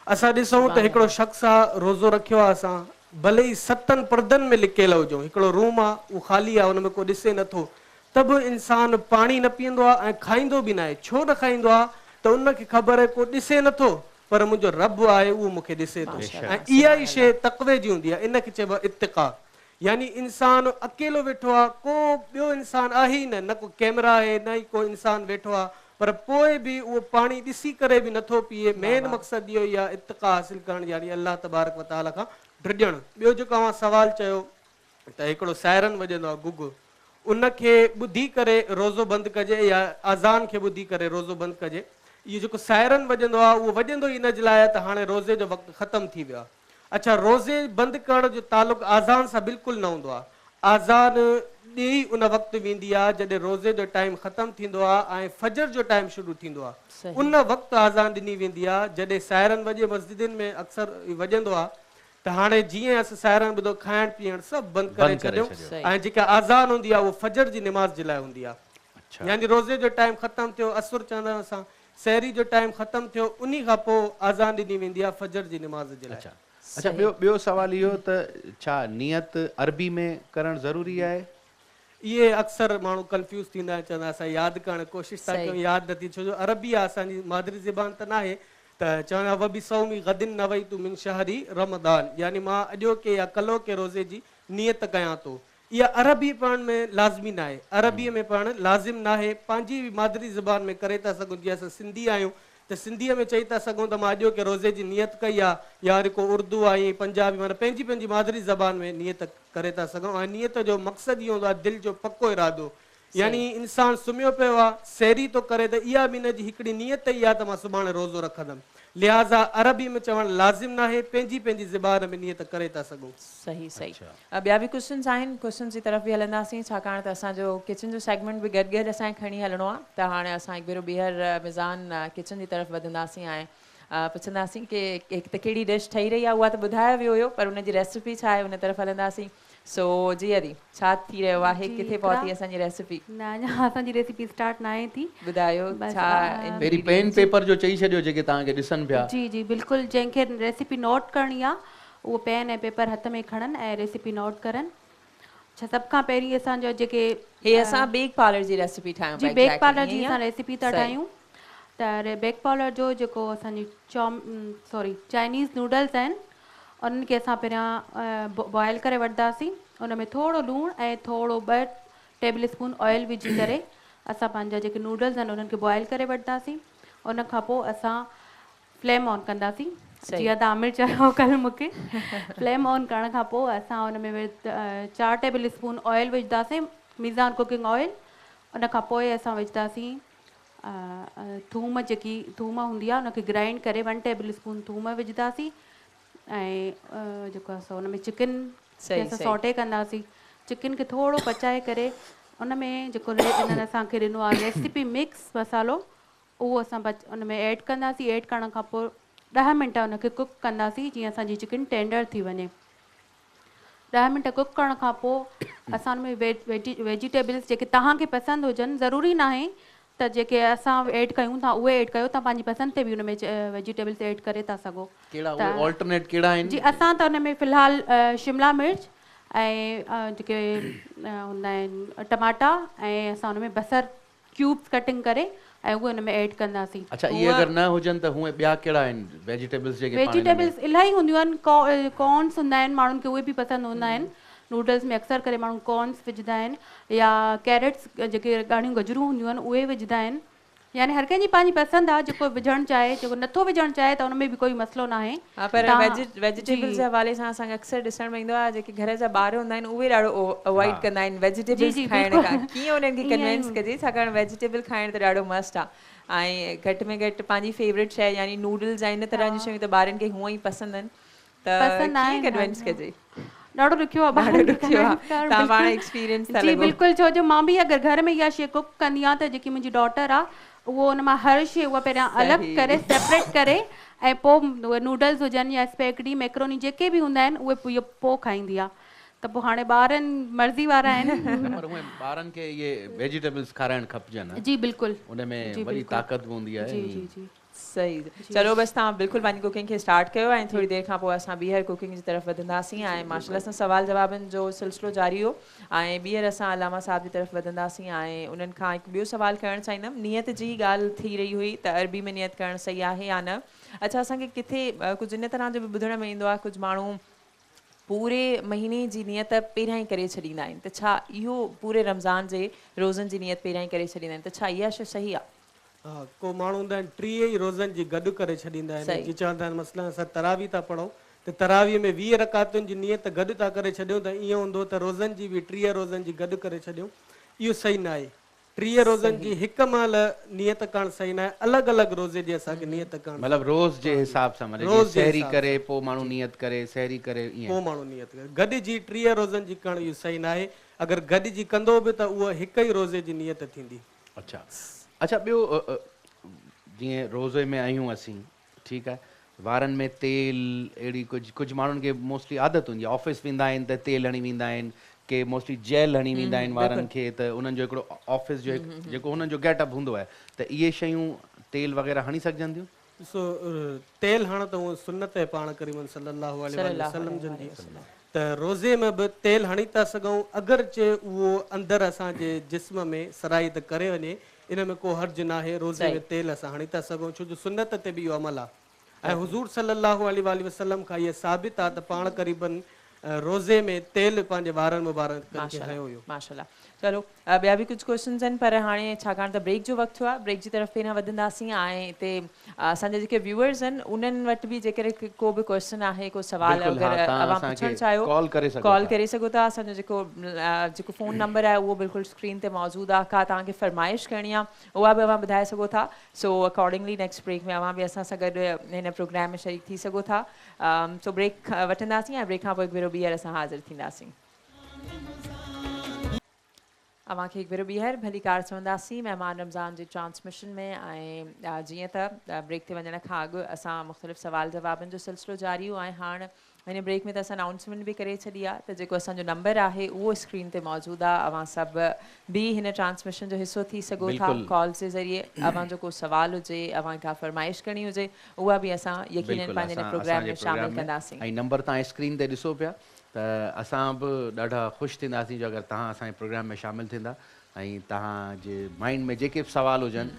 असां ॾिसूं त हिकिड़ो शख़्स आहे, रोज़ो रखियो आहे असां, भले ई 7 परदनि में लिकियल हुजूं, हिकिड़ो रूम आहे उहो ख़ाली आहे, हुन में को ॾिसे नथो, त बि इंसानु पाणी न पीअंदो आहे ऐं खाईंदो बि न आहे। छो न खाईंदो आहे? त उनखे ख़बर आहे को ॾिसे नथो, पर मुंहिंजो रब आहे उहो मूंखे ॾिसे थो। ऐं इहा ई शइ तक़वे जी हूंदी आहे, इनखे चइबो आहे इत्तिक़ा। यानी इंसानु अकेलो वेठो आहे, को ॿियो इंसानु आहे ई न को कैमरा आहे, न ई को इंसानु वेठो आहे, पर पोइ बि उहो पाणी ॾिसी करे बि नथो पीए। मेन मक़सदु इहो ई आहे इत्तिक़ा हासिल करणु, यानी अलाह तबारक व तआला खां डिॼणु। ॿियो जेको अव्हां सवाल चयो त हिकिड़ो सायरन वॼंदो आहे गुग, उनखे ॿुधी करे रोज़ो बंदि कजे या अज़ान खे ॿुधी करे रोज़ो बंदि कजे। इहो जेको सायरन वॼंदो आहे उहो वॼंदो ई इन जे लाइ त हाणे रोज़े जो वक़्तु ख़तमु थी वियो आहे। अच्छा, रोज़े बंदि करण जो तालुक़ु आज़ान सां बिल्कुलु न हूंदो आहे। आज़ान ॾी उन वक़्तु वेंदी आहे जॾहिं रोज़े जो टाइम ख़तमु थींदो आहे ऐं फजर जो टाइम शुरू थींदो आहे। उन वक़्तु आज़ान ॾिनी वेंदी आहे जॾहिं सायरन वॼे। मस्जिदुनि में अक्सर वॼंदो आहे त हाणे जीअं असां सायरन ॿुधो, खाइण पीअण सभु बंदि करे छॾियो, ऐं जेका आज़ान हूंदी आहे उहो फजर जी निमाज़ जे लाइ हूंदी आहे। यानी रोज़े जो टाइम ख़तमु थियो, असुर चवंदा आहियूं असां, सहरी जो टाइम ख़तमु थियो, उन खां पोइ आज़ान ॾिनी वेंदी आहे फजर जी निमाज़ जे लाइ।
अच्छा, ॿियो सवाल इहो त छा नियत अरबी में करणु ज़रूरी आहे?
इहे अक्सर माण्हू कंफ्यूज़ थींदा आहिनि, चवंदा असां यादि करण जी कोशिशि था कयूं, यादि नथी, छो जो अरबी आहे, असांजी मादरी ज़बान त न आहे। त चवंदा वबी सौमी गदिन नवई तू मिन शहरी रमदान, यानी मां अॼोके या कलो के रोज़े जी नियत कयां थो। इहा अरबी पढ़ण में लाज़मी न आहे, अरबीअ में पढ़णु लाज़िम न आहे। पंहिंजी मादरी ज़बान में करे था सघूं, जीअं असां सिंधी आहियूं त सिंधीअ में चई था सघूं त मां अॼोके रोज़े जी नियत कई आहे, या वरी को उर्दू आहे, पंजाबी, माना पंहिंजी मादरी ज़बान में नियत करे था सघूं। ऐं नियत जो मक़सदु इहो हूंदो आहे दिलि जो पको इरादो, यानी इंसानु सुम्हियो पियो आहे, सहरी थो करे, त इहा बि हिनजी हिकिड़ी नियत ई आहे त मां सुभाणे रोज़ो रखंदुमि। लिहाज़ा अरबी में चवणु लाज़िम न आहे, पंहिंजी ज़बान में नियत करे था सघूं।
सही सही। ॿिया बि क्वेश्चन्स आहिनि, क्वेश्चन जी तरफ़ बि हलंदासीं, छाकाणि त असांजो किचन जो सेगमेंट बि गॾु असांखे खणी हलणो आहे। त हाणे असां हिकु भेरो ॿीहर मिज़ान किचन जी तरफ़ वधंदासीं ऐं पुछंदासीं की हिकु त कहिड़ी डिश ठही रही आहे, उहा त ॿुधायो वियो हुयो, पर उनजी रेसिपी छा आहे उन तरफ़ हलंदासीं। सो जी अदी, छा थी रहियो आहे, किथे पहुती असांजी रेसिपी?
न, अञा असांजी रेसिपी स्टार्ट न आहे थी।
ॿुधायो छा?
पहिरीं पेन पेपर जो चई छॾियो जेके तव्हांखे ॾिसनि पिया।
जी जी बिल्कुलु, जंहिंखे रेसिपी नोट करणी आहे उहो पेन ऐं पेपर हथ में खणनि ऐं रेसिपी नोट करनि। अच्छा, सभ खां पहिरीं असांजो जेके
हे असां बेक पार्लर जी रेसिपी ठाहियूं,
जी बेक पार्लर जी असां रेसिपी था ठाहियूं। त बेक पार्लर जो जेको असांजी चाइनीज़ नूडल्स आहिनि, उन्हनि खे असां पहिरियां बॉइल करे वठंदासीं। उन में थोरो लूणु ऐं थोरो 2 टेबल स्पून ऑयल विझी करे असां पंहिंजा जेके नूडल्स आहिनि उन्हनि खे बॉइल करे वठंदासीं। उन खां पोइ असां फ्लेम ऑन कंदासीं, जीअं त आमिर चयो कल्ह मूंखे। फ्लेम ऑन करण खां पोइ असां उन में 4 टेबल स्पून ऑयल विझंदासीं, मीज़ान कुकिंग ऑयल। उन खां पोइ असां विझंदासीं थूम, जेकी थूम हूंदी आहे उनखे ग्राइंड करे 1 टेबल स्पून थूम विझंदासीं। ऐं जेको असां हुन में चिकन असां सॉटे कंदासीं। चिकन खे थोरो पचाए करे उन में जेको इन्हनि असांखे ॾिनो आहे रेसिपी मिक्स मसालो, उहो असां उन में ऐड कंदासीं। ऐड करण खां पोइ 10 मिंट उनखे कुक कंदासीं, जीअं असांजी चिकन टेंडर थी वञे। 10 मिंट कुक करण खां पोइ असां हुन में वेजिटेबल्स जेके तव्हांखे पसंदि हुजनि, ज़रूरी न आहे त जेके असां ऐड कयूं था उहे ऐड कयो, तव्हां पंहिंजी पसंदि ते बि हुन में वेजिटेबल्स ऐड करे था सघो।
ऑल्टरनेट कहिड़ा आहिनि? जी,
असां त हुन में फ़िलहालु शिमला मिर्च ऐं जेके हूंदा आहिनि टमाटा, ऐं असां हुन में बसर क्यूब्स कटिंग करे ऐं उहे हुन में ऐड कंदासीं।
अच्छा, इहे अगरि न हुजनि त हूअं ॿिया कहिड़ा आहिनि वेजिटेबल्स? जेके
वेजिटेबल्स इलाही हूंदियूं आहिनि, कॉर्न्स हूंदा आहिनि, माण्हुनि खे उहे बि पसंदि हूंदा आहिनि। नूडल्स में अक्सर करे माण्हू कॉर्न्स विझंदा आहिनि, या कैरेट्स जेके ॻाढ़ियूं गजरूं हूंदियूं आहिनि उहे विझंदा आहिनि। यानी हर कंहिंजी पंहिंजी पसंदि आहे, जेको विझणु चाहे, जेको नथो विझणु चाहे त हुन में बि कोई मसइलो न आहे।
पर वेजिटेबल्स जे हवाले सां असांखे अक्सर ॾिसण में ईंदो आहे, जेके घर जा ॿार हूंदा आहिनि उहे ॾाढो अवॉइड कंदा आहिनि वेजिटेबल्स खाइण खां। कीअं उन्हनि खे कन्विंस कजे, छाकाणि वेजिटेबल खाइण त ॾाढो मस्त आहे। ऐं घटि में घटि पंहिंजी फेवरेट शइ यानी नूडल्स ऐं इन तरह जी शयूं त ॿारनि खे हूअं ई पसंदि आहिनि, त कीअं कन्विंस कजे?
ॾाढो ॾुखियो आहे
एक्सपीरियंस।
जी बिल्कुलु, छो जो मां बि अगरि घर में इहा शइ कुक कंदी आहियां त जेकी मुंहिंजी डॉटर आहे उहो हुन मां हर शइ उहा पहिरियां अलॻि करे सेपरेट करे ऐं पोइ उहे नूडल्स हुजनि या स्पैगेटी मैक्रोनी जेके बि हूंदा आहिनि उहे पोइ खाईंदी आहे। त पोइ हाणे ॿारनि मर्ज़ी वारा आहिनि।
पर उहे ॿारनि खे इहे वेजिटेबल्स खाराइणु खपजनि।
जी बिल्कुलु,
उन में वॾी ताक़त हूंदी आहे।
जी जी जी
सही। चलो बस तव्हां बिल्कुलु पंहिंजी कुकिंग खे स्टार्ट कयो ऐं थोरी देरि खां पोइ असां ॿीहर कुकिंग जी तरफ़ वधंदासीं ऐं माशाल्लाह सां सवाल जवाबनि जो सिलसिलो जारी हो ऐं ॿीहर असां अलामा साहब जी तरफ़ वधंदासीं ऐं उन्हनि खां हिकु ॿियो सवाल करणु चाहींदमि। नियत जी ॻाल्हि थी रही हुई त अरबी में नियत करणु सही आहे या न। अच्छा, असांखे किथे कुझु इन तरह जो बि ॿुधण में ईंदो आहे कुझु माण्हू पूरे महीने जी नियत पहिरियां ई करे छॾींदा आहिनि, त छा इहो पूरे रमज़ान जे रोज़नि जी नियत पहिरियां ई करे छॾींदा आहिनि, त छा इहा शइ सही आहे?
हा, को माण्हू हूंदा आहिनि 30 ई रोज़नि जी गॾु करे छॾींदा आहिनि। जीअं चवंदा आहिनि मसइला असां तरावी था पढ़ूं त तरावीअ में 20 रकातुनि जी नियत गॾु था करे छॾियूं, त ईअं हूंदो त रोज़नि जी बि 30 रोज़नि जी गॾु करे छॾियूं। इहो सही न आहे। 30 रोज़नि जी हिकु महिल नियत करणु सही न आहे, अलॻि अलॻि रोज़े जी असांखे नियत करणु,
मतिलबु रोज़ जे हिसाब सां, मतिलबु सहरी करे पोइ माण्हू नियत करे, सहरी करे
पोइ माण्हू नियत करे। गॾु जी 30 रोज़नि जी करणु इहो सही न आहे। अगरि गॾु जी कंदो बि त उहा हिकु ई रोज़े जी नियत थींदी।
अच्छा अच्छा, ॿियो जीअं रोज़े में आहियूं असीं, ठीकु आहे, वारनि में तेल अहिड़ी कुझु माण्हुनि खे मोस्टली आदत हूंदी आहे, ऑफिस वेंदा आहिनि त तेल हणी वेंदा आहिनि, के मोस्टली जेल हणी वेंदा आहिनि वारनि खे, त उन्हनि जो हिकिड़ो ऑफिस जो जेको हुननि जो गेटअप हूंदो आहे, त इहे शयूं तेल वग़ैरह हणी सघजनि थियूं?
ॾिसो, तेल हण त उहो सुन्नत आहे पाण करीमन सल्लल्लाहु अलैहि वसल्लम जन जी, त रोज़े में बि तेल हणी था सघूं अगरचे उहो अंदरि असांजे जिस्म में सराइत करे वञे, इन में को हर्ज न आहे। रोज़े में तेल असां हणी था सघूं छो जो सुन्नत ते बि इहो अमल आहे। ऐं हुज़ूर सल्लल्लाहु अलैहि वसल्लम खां इहा साबित आहे त पाण क़रीबन रोज़े में तेल पंहिंजे वारनि मुबारकनि खे हयो हुयो।
माशाल्लाह। चलो ॿिया बि कुझु क्वेश्चन्स आहिनि, पर हाणे छाकाणि त ब्रेक जो वक़्तु थियो आहे, ब्रेक जी तरफ़ पहिरियां वधंदासीं ऐं हिते असांजा जेके व्यूअर्स आहिनि उन्हनि वटि बि जेकर को बि क्वेश्चन आहे, को सवाल अगरि अवां पुछणु चाहियो कॉल करे सघो था। असांजो जेको फ़ोन नंबर आहे उहो बिल्कुलु स्क्रीन ते मौजूदु आहे। का तव्हांखे फरमाइश करणी आहे उहा बि अवां ॿुधाए सघो था। सो अकॉर्डिंगली नेक्स्ट ब्रेक में अवां बि असां सां गॾु हिन प्रोग्राम में शरीक थी सघो था। सो ब्रेक वठंदासीं ऐं ब्रेक खां पोइ हिकु भेरो ॿीहर असां हाज़िर थींदासीं। अव्हांखे हिकु भेरो ॿीहर भली कार चवंदासीं महिमान रमज़ान जी ट्रांसमिशन में। ऐं जीअं त ब्रेक ते वञण खां अॻु असां मुख़्तलिफ़ सवाल जवाबनि जो सिलसिलो जारी हो ऐं हाणे हिन ब्रेक में त असां अनाउंसमेंट बि करे छॾी आहे त जेको असांजो नंबर आहे उहो स्क्रीन ते मौजूदु आहे। अवां सभु बि हिन ट्रांसमिशन जो हिसो थी सघो था कॉल्स जे ज़रिए। अव्हांजो को सवाल हुजे, अव्हां का फरमाइश करणी हुजे, उहा बि असां यकीनन पंहिंजे हिन प्रोग्राम में शामिलु कंदासीं।
ऐं नंबर तव्हां स्क्रीन ते ॾिसो पिया, त असां बि ॾाढा ख़ुशि थींदासीं जो अगरि तव्हां असांजे प्रोग्राम में शामिलु थींदा ऐं तव्हांजे माइंड में जेके बि सवाल हुजनि,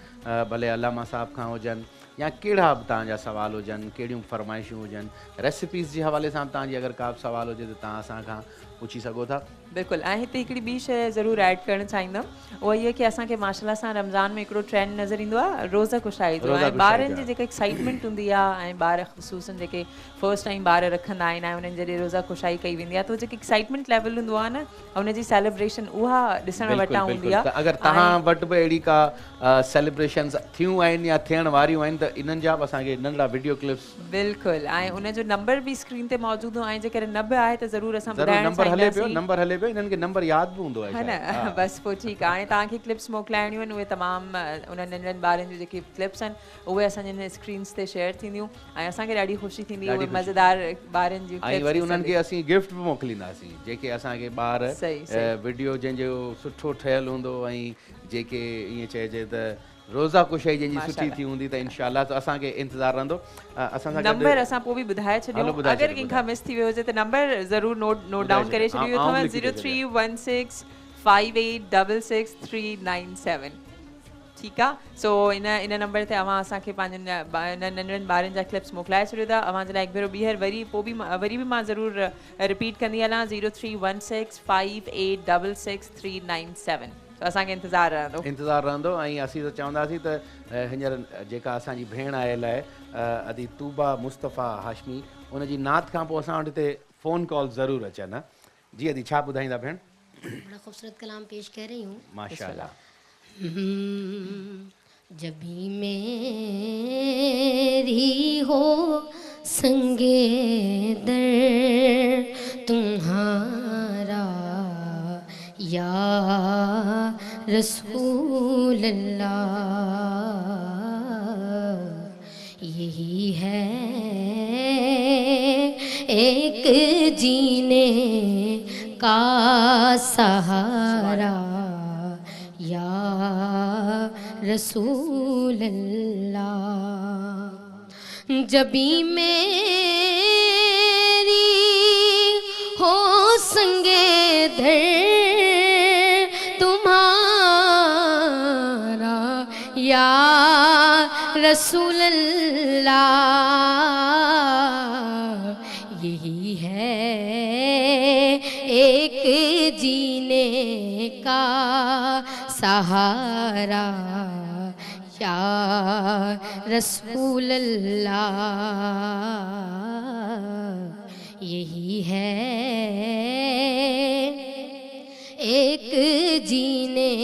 भले अलामा साहब खां हुजनि या कहिड़ा बि तव्हांजा सवाल हुजनि, कहिड़ियूं फरमाइशूं हुजनि, रेसिपीज़ जे हवाले सां तव्हांजी अगरि का बि सवाल हुजे त तव्हां असांखां पुछी सघो था।
बिल्कुलु। ऐं हिते हिकिड़ी ॿी शइ ज़रूरु ऐड करणु चाहींदमि, उहा इहा की असांखे माशाल्लाह सां रमज़ान में हिकिड़ो ट्रेंड नज़र ईंदो आहे रोज़ कुशाई जो, ऐं ॿारनि जी जेका एक्साइटमेंट हूंदी आहे ऐं ॿार ख़ुसूसन जेके फर्स्ट टाइम ॿार रखंदा आहिनि ऐं उन्हनि जॾहिं रोज़ा कुशाई कई वेंदी आहे त उहो जेकी एक्साइटमेंट लेवल हूंदो आहे न, उनजी सेलिब्रेशन उहा ॾिसण वटां हूंदी आहे।
अगरि तव्हां वटि बि अहिड़ी का सेलिब्रेशन्स थियूं आहिनि या थियण वारियूं आहिनि त इन्हनि जा बि असांखे नंढड़ा वीडियो क्लिप्स
बिल्कुलु, ऐं उनजो नंबर बि स्क्रीन ते मौजूदु हो ऐं जेकर न बि आहे त ज़रूरु असां
नंबर हले पियो, इन्हनि खे नंबर यादि बि हूंदो आहे
न। बसि पोइ ठीकु आहे। हाणे तव्हांखे क्लिप्स मोकिलाइणियूं आहिनि, उहे तमामु उन्हनि नंढनि ॿारनि जूं जेके क्लिप्स आहिनि उहे असांजे हिन स्क्रीन्स ते शेयर थींदियूं ऐं असांखे ॾाढी ख़ुशी थींदी उहे मज़ेदार ॿारनि जूं।
ऐं वरी उन्हनि खे असीं गिफ्ट बि मोकिलींदासीं जेके असांखे ॿार वीडियो जंहिंजो सुठो ठहियलु हूंदो ऐं जेके ईअं चइजे त रोज़ा कुशाई जंहिंजी सुठी थी हूंदी त इंशाअल्लाह त असांखे इंतज़ारु रहंदो। असां सां
नंबर असां पोइ बि ॿुधाए छॾियो, अगरि कंहिंखां मिस थी वियो हुजे त नंबर ज़रूरु नोट डाउन करे छॾियो अथव 031658666397। ठीकु आहे। सो इन नंबर ते अव्हां असांखे पंहिंजनि नंढनि ॿारनि जा क्लिप्स मोकिलाए छॾियो था। अव्हां जे लाइ हिकु भेरो ॿीहर वरी बि मां ज़रूरु रिपीट कंदी हलां 031658666397। असांखे इंतज़ारु रहंदो ऐं असीं त चवंदासीं त हींअर जेका असांजी भेण आयल आहे अदी तूबा मुस्तफ़ा हाशमी, उनजी नात खां पोइ असां वटि हिते फ़ोन कॉल ज़रूरु अचनि। जी अदी छा ॿुधाईंदा भेण?
बड़ा खूबसूरत कलाम पेश कर रही हूँ।
माशाल्लाह।
जब भी मेरी हो संगे दर तुम्हारा या रसूल अल्लाह, यही है एक जीने का सहारा या रसूल अल्लाह। जबी मेरी हो संगे दर तुम्हारा या रसूल अल्लाह। यही है एक जीने का सहारा या रसूल अल्लाह। यही है एक जीने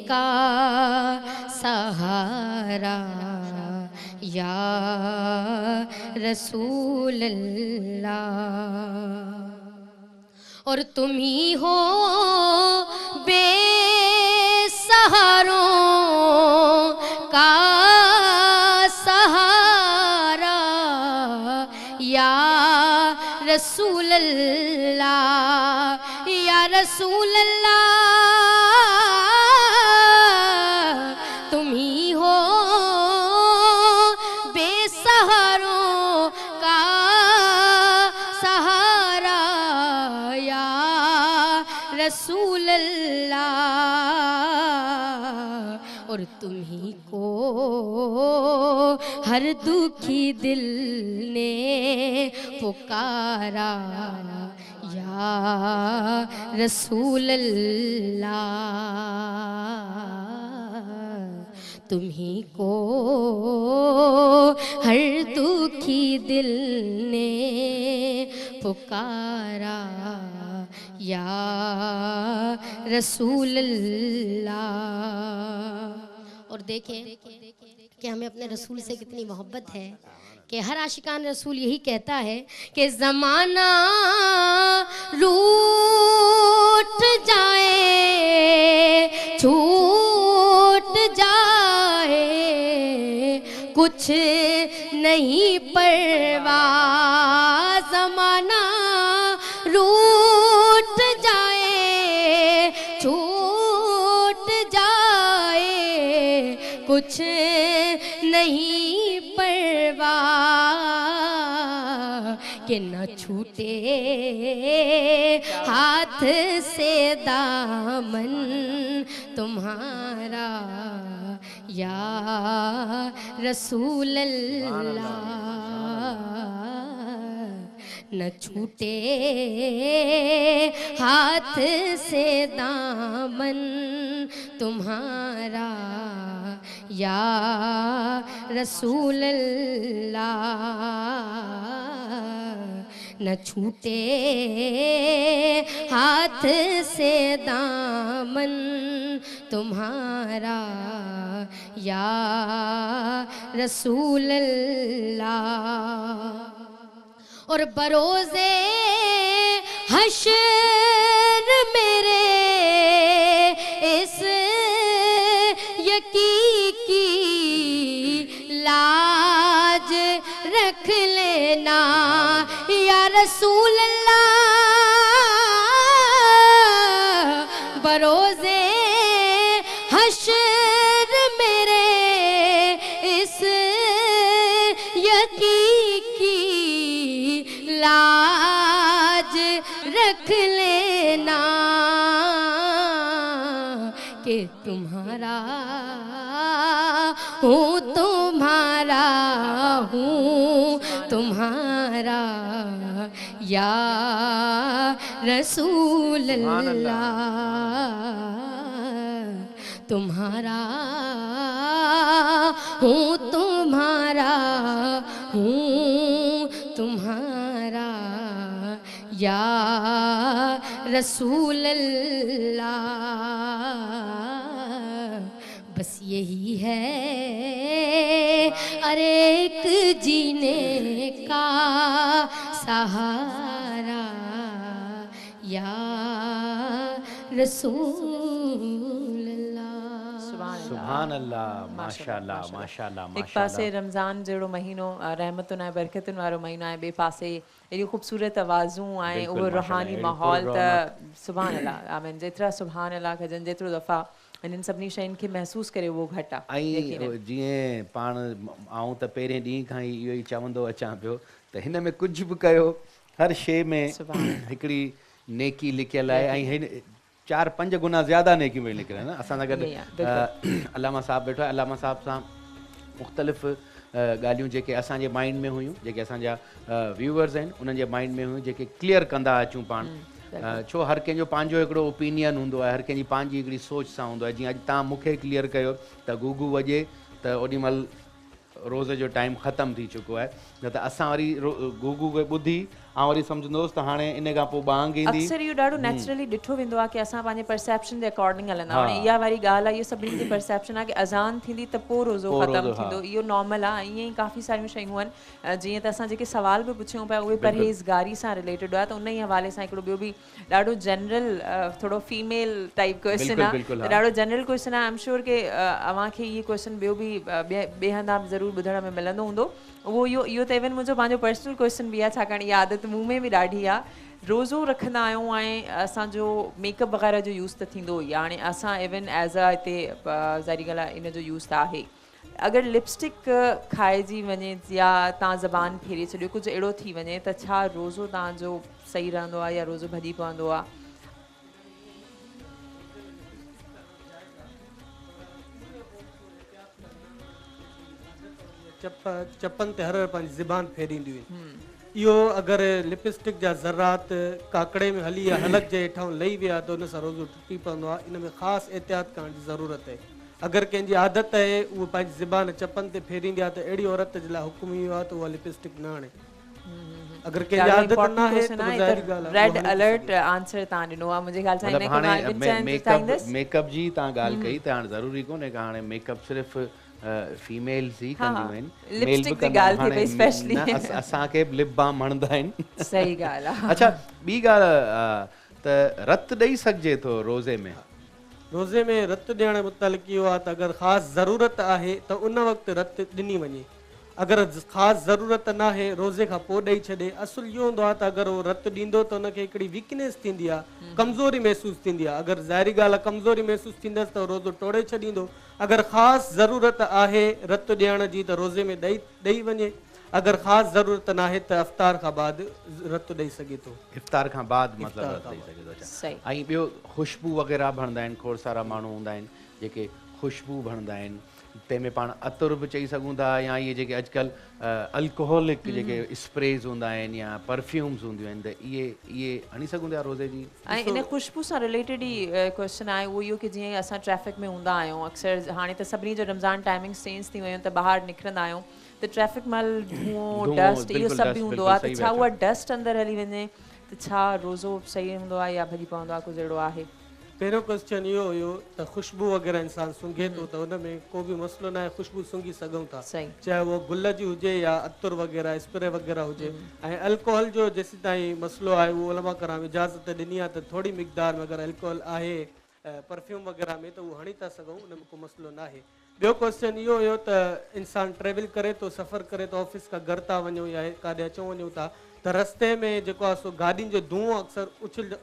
का सहारा या रसूल अल्लाह। और तुम ही हो बेसहारों का सहारा या रसूल अल्लाह या रसूल अल्लाह। तुम ही हो बेसहारों का सहारा या रसूल अल्लाह। और तुम ही को हर दुखी दिल ने पुकारा या रसूल अल्लाह। तुम ही को हर दुखी दिल ने पुकारा या रसूल अल्लाह। और देखें कि हमें अपने रसूल से कितनी मोहब्बत है कि हर आशिकान रसूल यही कहता है कि ज़माना रूठ जाए छूट जाए कुछ नहीं परवाह। ज़माना रूठ जाए छूट जाए कुछ नहीं परवाह। कि न छूटे हाथ से दामन तुम्हारा या रसूल अल्लाह। न छूटे हाथ से दामन तुम्हारा या रसूल अल्लाह। न छूटे हाथ से दामन तुम्हारा या रसूल अल्लाह। और बरोज़े हश्र मेरे इस यकीन की लाज रख लेना या रसूल अल्लाह। बरोज़े हश्र मेरे इस यकीन की लाज रख लेना कि तुम्हारा हूँ तुम्हारा हूँ तुम्हारा या रसूल अल्लाह। तुम्हारा हूँ तुम्हारा हूँ तुम्हारा या रसूल अल्लाह। बस यही है अरे एक जीने का सहारा या रसूल अल्लाह।
सुभान अल्लाह, माशाल्लाह माशाल्लाह
एक पासे रमज़ान जहिड़ो महीनो रहमतुनि ऐं बरकतुनि वारो महीनो आहे, ॿिए पासे एॾियूं ख़ूबसूरत आवाज़ूं ऐं उहो रूहानी माहौल त सुभान अल्लाह आमीन। जेतिरा सुभान अल्लाह कजनि जेतिरो दफ़ा इन्हनि सभिनी शयुनि खे महसूसु करे उहो घटि आहे।
ऐं जीअं पाण आऊं त पहिरें ॾींहं खां ई इहो ई चवंदो अचां पियो त हिन में कुझु बि कयो हर शइ में हिकिड़ी नेकी लिखियल आहे ऐं हिन 4-5 गुना ज़्यादा नेकियूं पई निकिरनि। असां सां गॾु अलामा साहब वेठो आहे। अलामा साहब सां मुख़्तलिफ़ ॻाल्हियूं जेके असांजे माइंड में हुयूं, जेके असांजा व्यूअर्स आहिनि उन्हनि जे माइंड में हुयूं, जेके क्लियर कंदा अचूं पाण। छो हर कंहिंजो पंहिंजो हिकिड़ो ओपिनियन हूंदो आहे, हर कंहिंजी पंहिंजी हिकिड़ी सोच सां हूंदो आहे। जीअं अॼु तव्हां मूंखे क्लियर कयो त गूगू वॼे त ओॾीमहिल रोज़ जो टाइम ख़तमु थी चुको आहे, न त असां वरी गूगू खे ॿुधी ऐं वरी सम्झंदोसि त हाणे इन खां पोइ बांग ईंदी।
अक्सर इहो ॾाढो नेचुरली ॾिठो वेंदो आहे कि असां पंहिंजे परसेप्शन जे अकॉर्डिंग हलंदा आहियूं। इहा वारी ॻाल्हि आहे, इहो सभिनी जी परसेप्शन आहे कि अज़ान थींदी त पोइ रोज़ो ख़तमु थींदो, इहो नॉर्मल आहे। ईअं ई काफ़ी सारियूं शयूं आहिनि जीअं त असां जेके सुवाल बि पुछूं पिया उहे परहेज़गारी सां रिलेटेड हुआ, त उन ई हवाले सां हिकिड़ो ॿियो बि ॾाढो जनरल थोरो फीमेल टाइप क्वेश्चन आहे, ॾाढो जनरल क्वेश्चन आहे। आई एम श्योर कि अव्हांखे इहे क्वेश्चन ॿियो बि ॿिए हंधा ज़रूरु ॿुधण में मिलंदो हूंदो। उहो इहो त इवन मुंहिंजो पंहिंजो पर्सनल क्वेश्चन बि आहे, छाकाणि इहा आदत मूं में बि ॾाढी आहे। रोज़ो रखंदा आहियूं ऐं असांजो मेकअप वग़ैरह जो यूज़ त थींदो ई आहे। हाणे असां इवन एज़ अ हिते ज़ाहिरी ॻाल्हि आहे इन जो यूज़ त आहे। अगरि लिपस्टिक खाइजी वञे या तव्हां ज़बान फेरे छॾियो, कुझु अहिड़ो थी वञे त छा रोज़ो तव्हांजो सही रहंदो आहे या रोज़ो भॼी पवंदो आहे?
चपनि ते हर पंहिंजी ज़बान फेरींदियूं आहिनि। इहो अगरि लिपस्टिक जा ज़रात काकड़े में हली या हलक जे हेठां लही विया त उन सां रोज़ो टुटी पवंदो आहे। इन में ख़ासि एहतियात करण जी ज़रूरत आहे। अगरि कंहिंजी आदत आहे उहो पंहिंजी ज़बान चपनि ते फेरींदी आहे त अहिड़ी औरत जे लाइ हुकुम इहो आहे त उहा लिपस्टिक न हणे। अगरि कंहिंजी आदत न आहे त ज़ाहिरी ॻाल्हि आहे
रेड अलर्ट आंसर तव्हां ॾिनो आहे। मुंहिंजे ख़्याल सां इन खे
मेकअप जी तव्हां ॻाल्हि कई त हाणे ज़रूरी कोन्हे कि हाणे मेकअप सिर्फ़ु फीमेल्स ही कंदियूं आहिनि, मेल बि कंदा आहिनि। असांखे बि लिप बाम हणंदा आहिनि।
सही ॻाल्हि आहे।
अच्छा, ॿी ॻाल्हि त रत ॾेई सघिजे थो रोज़े में?
रोज़े में रत ॾियण मुतालिक़ इहो आहे त अगरि ख़ासि ज़रूरत आहे त उन वक़्तु रत ॾिनी वञे। अगरि ख़ासि ज़रूरत न आहे रोज़े खां पोइ ॾेई छॾे। असुलु इहो हूंदो आहे त अगरि उहो रत ॾींदो त उनखे हिकिड़ी वीकनेस थींदी आहे, कमज़ोरी महसूसु थींदी आहे। अगरि ज़ाहिरी ॻाल्हि आहे कमज़ोरी महसूसु थींदसि त रोज़ो टोड़े छॾींदो। अगरि ख़ासि ज़रूरत आहे रत ॾियण जी त रोज़े में ॾेई वञे। अगरि ख़ासि ज़रूरत न आहे त इफ़्तार खां बाद रत ॾेई सघे थो।
इफ़्तार खां बाद मतिलबु रत ॾेई सघे थो। ऐं ॿियो ख़ुशबू वग़ैरह भणंदा आहिनि, खोड़ सारा माण्हू हूंदा आहिनि जेके ख़ुशबू भणंदा आहिनि। तंहिंमें पाण अतुर बि चई सघूं था या इहे जेके अॼुकल्ह अल्कोहलिक जेके स्प्रेज़ हूंदा आहिनि या परफ्यूम्स हूंदियूं आहिनि त इहे हणी सघूं था रोज़े जी?
ऐं इन ख़ुशबू सां रिलेटेड ई क्वेश्चन आहे उहो इहो कि जीअं असां ट्रैफ़िक में हूंदा आहियूं, अक्सर हाणे त सभिनी जो रमज़ान टाइमिंग चेंज थी वियूं त ॿाहिरि निकिरंदा आहियूं त ट्रैफ़िक महिल धुओं डस्ट इहो सभु बि हूंदो आहे, त छा उहा डस्ट अंदरि हली वञे त छा रोज़ो सही हूंदो आहे या भॼी पवंदो आहे? कुझु अहिड़ो आहे?
पहिरियों क्वेश्चन इहो हुयो त ख़ुशबू वग़ैरह इंसानु सूंघे थो त उन में को बि मसइलो न आहे, ख़ुशबू सूंघी सघूं था, चाहे उहो गुल जी हुजे या अतुर वग़ैरह स्प्रे वग़ैरह हुजे। ऐं अल्कोहल जो जेसीं ताईं मसइलो आहे उहो उलमा कराम इजाज़त ॾिनी आहे त थोरी मिक़दार में अगरि अल्कोहल आहे परफ्यूम वग़ैरह में त उहो हणी था सघूं, उन में को मसइलो न आहे। ॿियो क्वेश्चन इहो हुयो त इंसानु ट्रेवल करे थो, सफ़र करे थो, ऑफिस खां घर था वञूं या काॾे अचूं वञूं था त रस्ते में जेको आहे सो गाॾियुनि जो धुओं अक्सर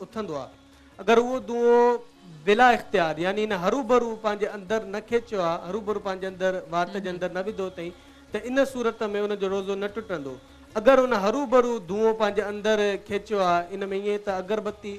उथंदो आहे। अगरि उहो धुओं बिला इख़्तियार यानी इन हरू भरू पंहिंजे अंदरि न खेचियो आहे, हरू भरू पंहिंजे अंदरि वात जे अंदरि न विधो अथई त इन सूरत में उनजो रोज़ो न टुटंदो। अगरि उन हरू भरू धुओं पंहिंजे अंदरि खेचियो आहे, इन में ईअं त अगरबत्ती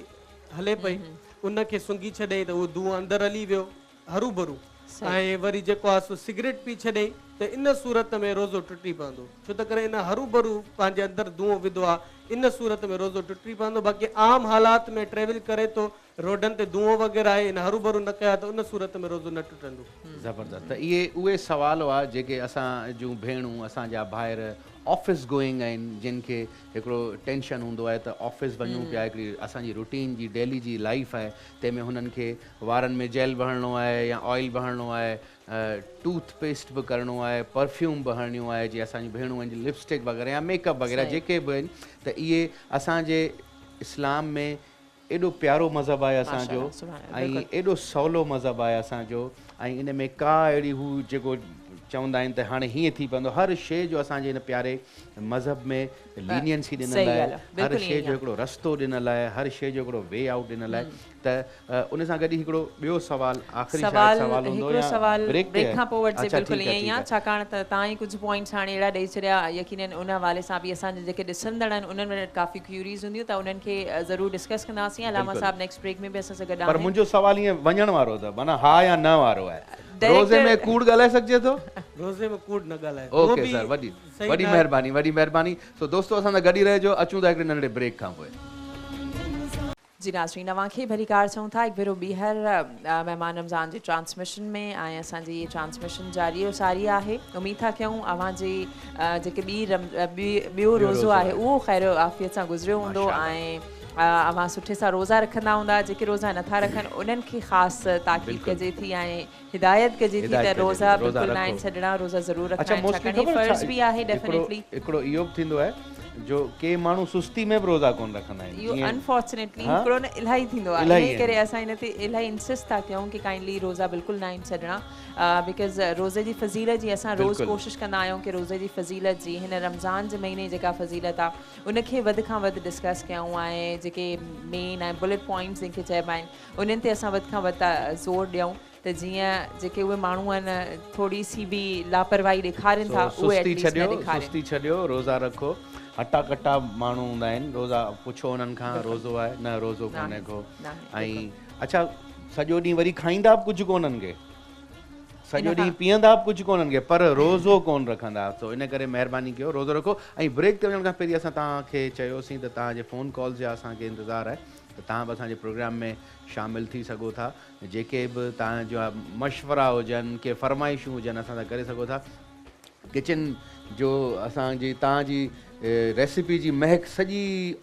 हले पई उनखे सुंघी छॾे त उहो धुओं अंदरि हली वियो हरू भरू, ऐं वरी जेको आहे सो सिगरेट पी छॾे त इन सूरत में रोज़ो टुटी पवंदो। छो त करे इन हरू भरू पंहिंजे अंदरि धुओं विधो आहे, इन सूरत में रोज़ो टुटी पवंदो। बाक़ी आम हालात में ट्रेवल करे थो, रोडनि ते धुओं वग़ैरह आहे, इन हरू भरू न कया त उन सूरत में रोज़ो न टुटंदो।
ज़बरदस्त। त इहे उहे सुवाल हुआ जेके असां जूं भेणूं असांजा ॿाहिरि ऑफिस गोइंग आहिनि, जिन खे हिकिड़ो टेंशन हूंदो आहे त ऑफिस वञूं पिया, हिकिड़ी असांजी रूटीन जी डेली जी लाइफ आहे, तंहिंमें हुननि खे वारनि में जेल बि हणिणो आहे या ऑयल बि हणिणो आहे, टूथपेस्ट बि करिणो आहे, परफ्यूम बि हणिणो आहे, जीअं असांजी भेणूं आहिनि लिपस्टिक वग़ैरह या मेकअप वग़ैरह जेके बि आहिनि, त इहे असांजे इस्लाम में एॾो प्यारो मज़हब आहे असांजो ऐं एॾो सवलो मज़हब आहे असांजो ऐं इन में का अहिड़ी हू जेको चवंदा आहिनि त हाणे हीअं थी पवंदो हर शइ जो असांजे हिन प्यारे मज़हब में लीनियंसी ॾिनल आहे हर शइ जो हिकिड़ो रस्तो ॾिनल आहे हर शइ जो हिकिड़ो वे आउट ॾिनल आहे त उन सां गॾु हिकिड़ो ॿियो सवाल आख़िरी सवाल हूंदो या ब्रेक
खां पोइ वठिजे बिल्कुलु ईअं ई आहे छाकाणि त तव्हां ई कुझु पॉइंट्स हाणे अहिड़ा ॾेई छॾिया यकीनन उन हवाले सां बि असांजे जेके ॾिसंदड़ आहिनि उन्हनि वटि काफ़ी क्यूरीज़ हूंदियूं त उन्हनि खे ज़रूरु डिस्कस कंदासीं अलामा साहब नेक्स्ट ब्रेक में बि असां सां गॾु
पर मुंहिंजो सवाल ईअं वञण वारो अथव माना हा या न वारो आहे रोज़े में कूड़ ॻाल्हाए सघिजे थो
रोज़े में कूड़ न ॻाल्हाए
ओके सर वॾी महिरबानी सो दोस्तो असां सां गॾु ई रहिजो अचूं था हिकिड़े नंढड़े ब्रेक खां पोइ
जी नाज़रीन अव्हांखे भलीकार चऊं था हिकु भेरो ॿीहर महिमान रमज़ान जी ट्रांसमिशन में ऐं असांजी इहा ट्रांसमिशन जारी और सारी आहे उमेद था कयूं अव्हांजी जेके ॿियो रोज़ो आहे उहो ख़ैर आफ़ियत सां गुज़रियो हूंदो ऐं अव्हां सुठे सां रोज़ा रखंदा हूंदा जेके रोज़ा नथा रखनि उन्हनि खे ख़ासि ताक़ीद कजे थी ऐं हिदायत कजे थी त रोज़ा बिल्कुलु न आहिनि छॾणा रोज़ा ज़रूरु रखणा छाकाणि फ़र्ज़ बि आहे डेफिनेटली
हिकिड़ो इहो बि थींदो आहे जो के माण्हू सुस्ती में बि रोज़ा कोन रखंदा आहिनि
इहो अनफॉर्चुनेटली हिकिड़ो न इलाही थींदो आहे इन करे असां हिन ते इलाही इंसिस्ट था कयूं कि काइंडली रोज़ा बिल्कुलु न आहिनि छॾणा बिकॉज़ रोज़े जी फ़ज़ीलत जी असां रोज़ु कोशिशि कंदा आहियूं कि रोज़े जी फ़ज़ीलत जी हिन रमज़ान जे महीने जेका फ़ज़ीलत आहे उनखे वधि खां वधि डिस्कस कयूं ऐं जेके मेन ऐं बुलेट पॉइंट्स जंहिंखे चइबा आहिनि उन्हनि ते असां वधि खां वधि ज़ोर ॾियूं त जीअं जेके उहे माण्हू आहिनि थोरी सी बि लापरवाही ॾेखारनि था
सुस्ती छॾियो रोज़ा रखो हटा कटा माण्हू हूंदा आहिनि रोज़ा पुछो उन्हनि खां रोज़ो आहे न रोज़ो कोन्हे को ऐं अच्छा सॼो ॾींहुं वरी खाईंदा बि कुझु कोन्हनि खे सॼो ॾींहुं पीअंदा बि कुझु कोन्हनि खे पर रोज़ो कोन रखंदा सो इन करे महिरबानी कयो रोज़ो रखो ऐं ब्रेक ते वञण खां पहिरीं असां तव्हांखे चयोसीं त तव्हांजे फ़ोन कॉल्स जा असांखे इंतज़ारु आहे त तव्हां बि असांजे प्रोग्राम में शामिलु थी सघो था जेके बि तव्हांजा मशवरा हुजनि के फरमाइशूं हुजनि असां सां करे सघो था किचन जो असांजी तव्हांजी रेसिपी जी महक सॼी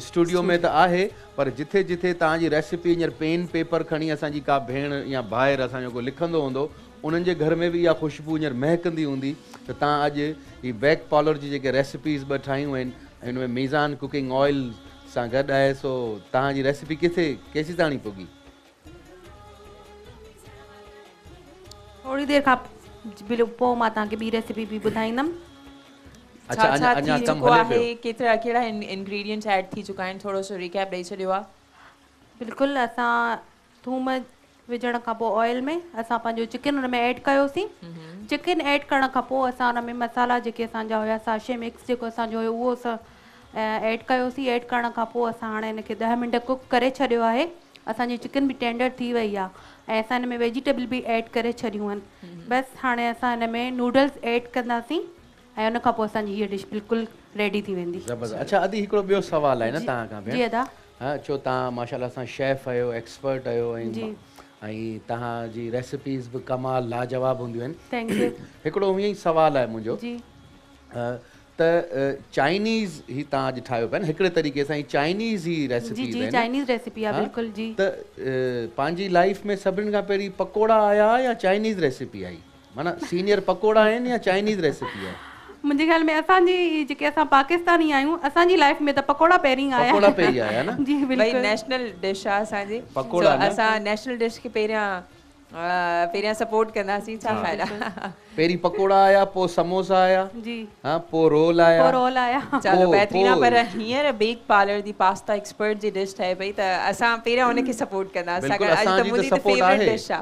स्टूडियो में त आहे पर जिथे जिथे तव्हांजी रेसिपी हींअर पेन पेपर खणी असांजी का भेण या भाइर असांजो को लिखंदो हूंदो उन्हनि जे घर में बि इहा ख़ुशबू हींअर महकंदी हूंदी त तव्हां अॼु ही बैक पार्लर जी जेके रेसिपीज़ ॿ ठाहियूं आहिनि ऐं हुन में मीज़ान कुकिंग ऑयल सां गॾु आहे सो तव्हांजी रेसिपी किथे केसी ताणी पुगी
थोरी देरि खां पोइ मां तव्हांखे ॿी रेसिपी बि ॿुधाईंदमि
केतिरा कहिड़ा इंग्रेडिएंट्स ऐड थी चुका आहिनि थोरो सो रिकैप ॾेई छॾियो आहे
बिल्कुलु असां थूम विझण खां पोइ ऑयल में असां पंहिंजो चिकन हुन में ऐड कयोसीं चिकन ऐड करण खां पोइ असां हुन में मसाला जेके असांजा हुया साशे मिक्स जेको असांजो हुयो उहो असां ऐड कयोसीं ऐड करण खां पोइ असां हाणे हिनखे 10 मिंट कुक करे छॾियो आहे असांजी चिकन बि टेंडर थी वई आहे ऐं असां हिन में वेजिटेबल बि ऐड करे छॾियूं आहिनि बसि हाणे असां हिन में नूडल्स ऐड कंदासीं ऐं उन खां पोइ असांजी हीअ डिश बिल्कुलु रेडी थी वेंदी
अच्छा अदी हिकिड़ो ॿियो सवाल आहे न तव्हां खां
जी अदा
हा छो तव्हां माशाल्लाह सां शेफ आहियो एक्सपर्ट आहियो ऐं तव्हांजी रेसिपीज़ बि कमाल लाजवाब हूंदियूं आहिनि
थैंक यू
हिकिड़ो हीअं ई सवाल आहे मुंहिंजो
जी
त चाइनीज़ ही तव्हां अॼु ठाहियो पिया न हिकिड़े तरीक़े सां चाइनीज़ ही रेसिपी
जी चाइनीज़ रेसिपी आहे बिल्कुलु जी
त पंहिंजी लाइफ में सभिनि खां पहिरीं पकोड़ा आया या चाइनीज़ रेसिपी आई माना सीनियर पकोड़ा आहिनि या चाइनीज़ रेसिपी आहे
मुंहिंजे ख़्याल में असांजी जेके असां पाकिस्तानी आहियूं असांजी लाइफ में त पकोड़ा पहिरीं
आया न
जी बिल्कुलु
नेशनल डिश आहे असांजी पकोड़ा असां नेशनल डिश खे पहिरियां सपोर्ट कंदासीं छा फ़ाइदा
पहिरीं पकोड़ा आया पोइ समोसा आया
जी
हाँ पोइ रोल आया
चलो बहितरीन आहे पर हींअर बेक पार्लर जी पास्ता एक्सपर्ट जी डिश ठहे पई त असां पहिरियां हुनखे सपोर्ट कंदासीं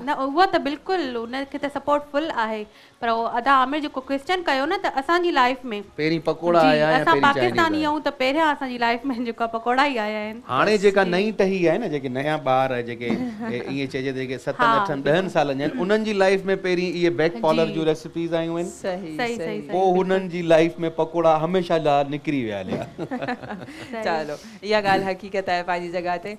न उहा त बिल्कुलु हुनखे त सपोर्ट फुल आहे पर अदा आमिर जेको क्वेश्चन कयो न त असांजी लाइफ में
पहिरीं पकोड़ा आया
असां पाकिस्तानी आहियूं त पहिरियां असांजी लाइफ में जेका पकोड़ा ई आया आहिनि
हाणे जेका नई टही आहे न जेके नया ॿार जेके ईअं चइजे जेके 7-8-10 सालनि जा आहिनि उन्हनि जी लाइफ में पहिरीं इहे बैक पार्लर जूं रेसिपीज़ आयूं आहिनि
सही
पोइ हुननि जी लाइफ में पकोड़ा हमेशह लाइ निकिरी विया हलिया
चलो इहा ॻाल्हि हक़ीक़त आहे पंहिंजी जॻह ते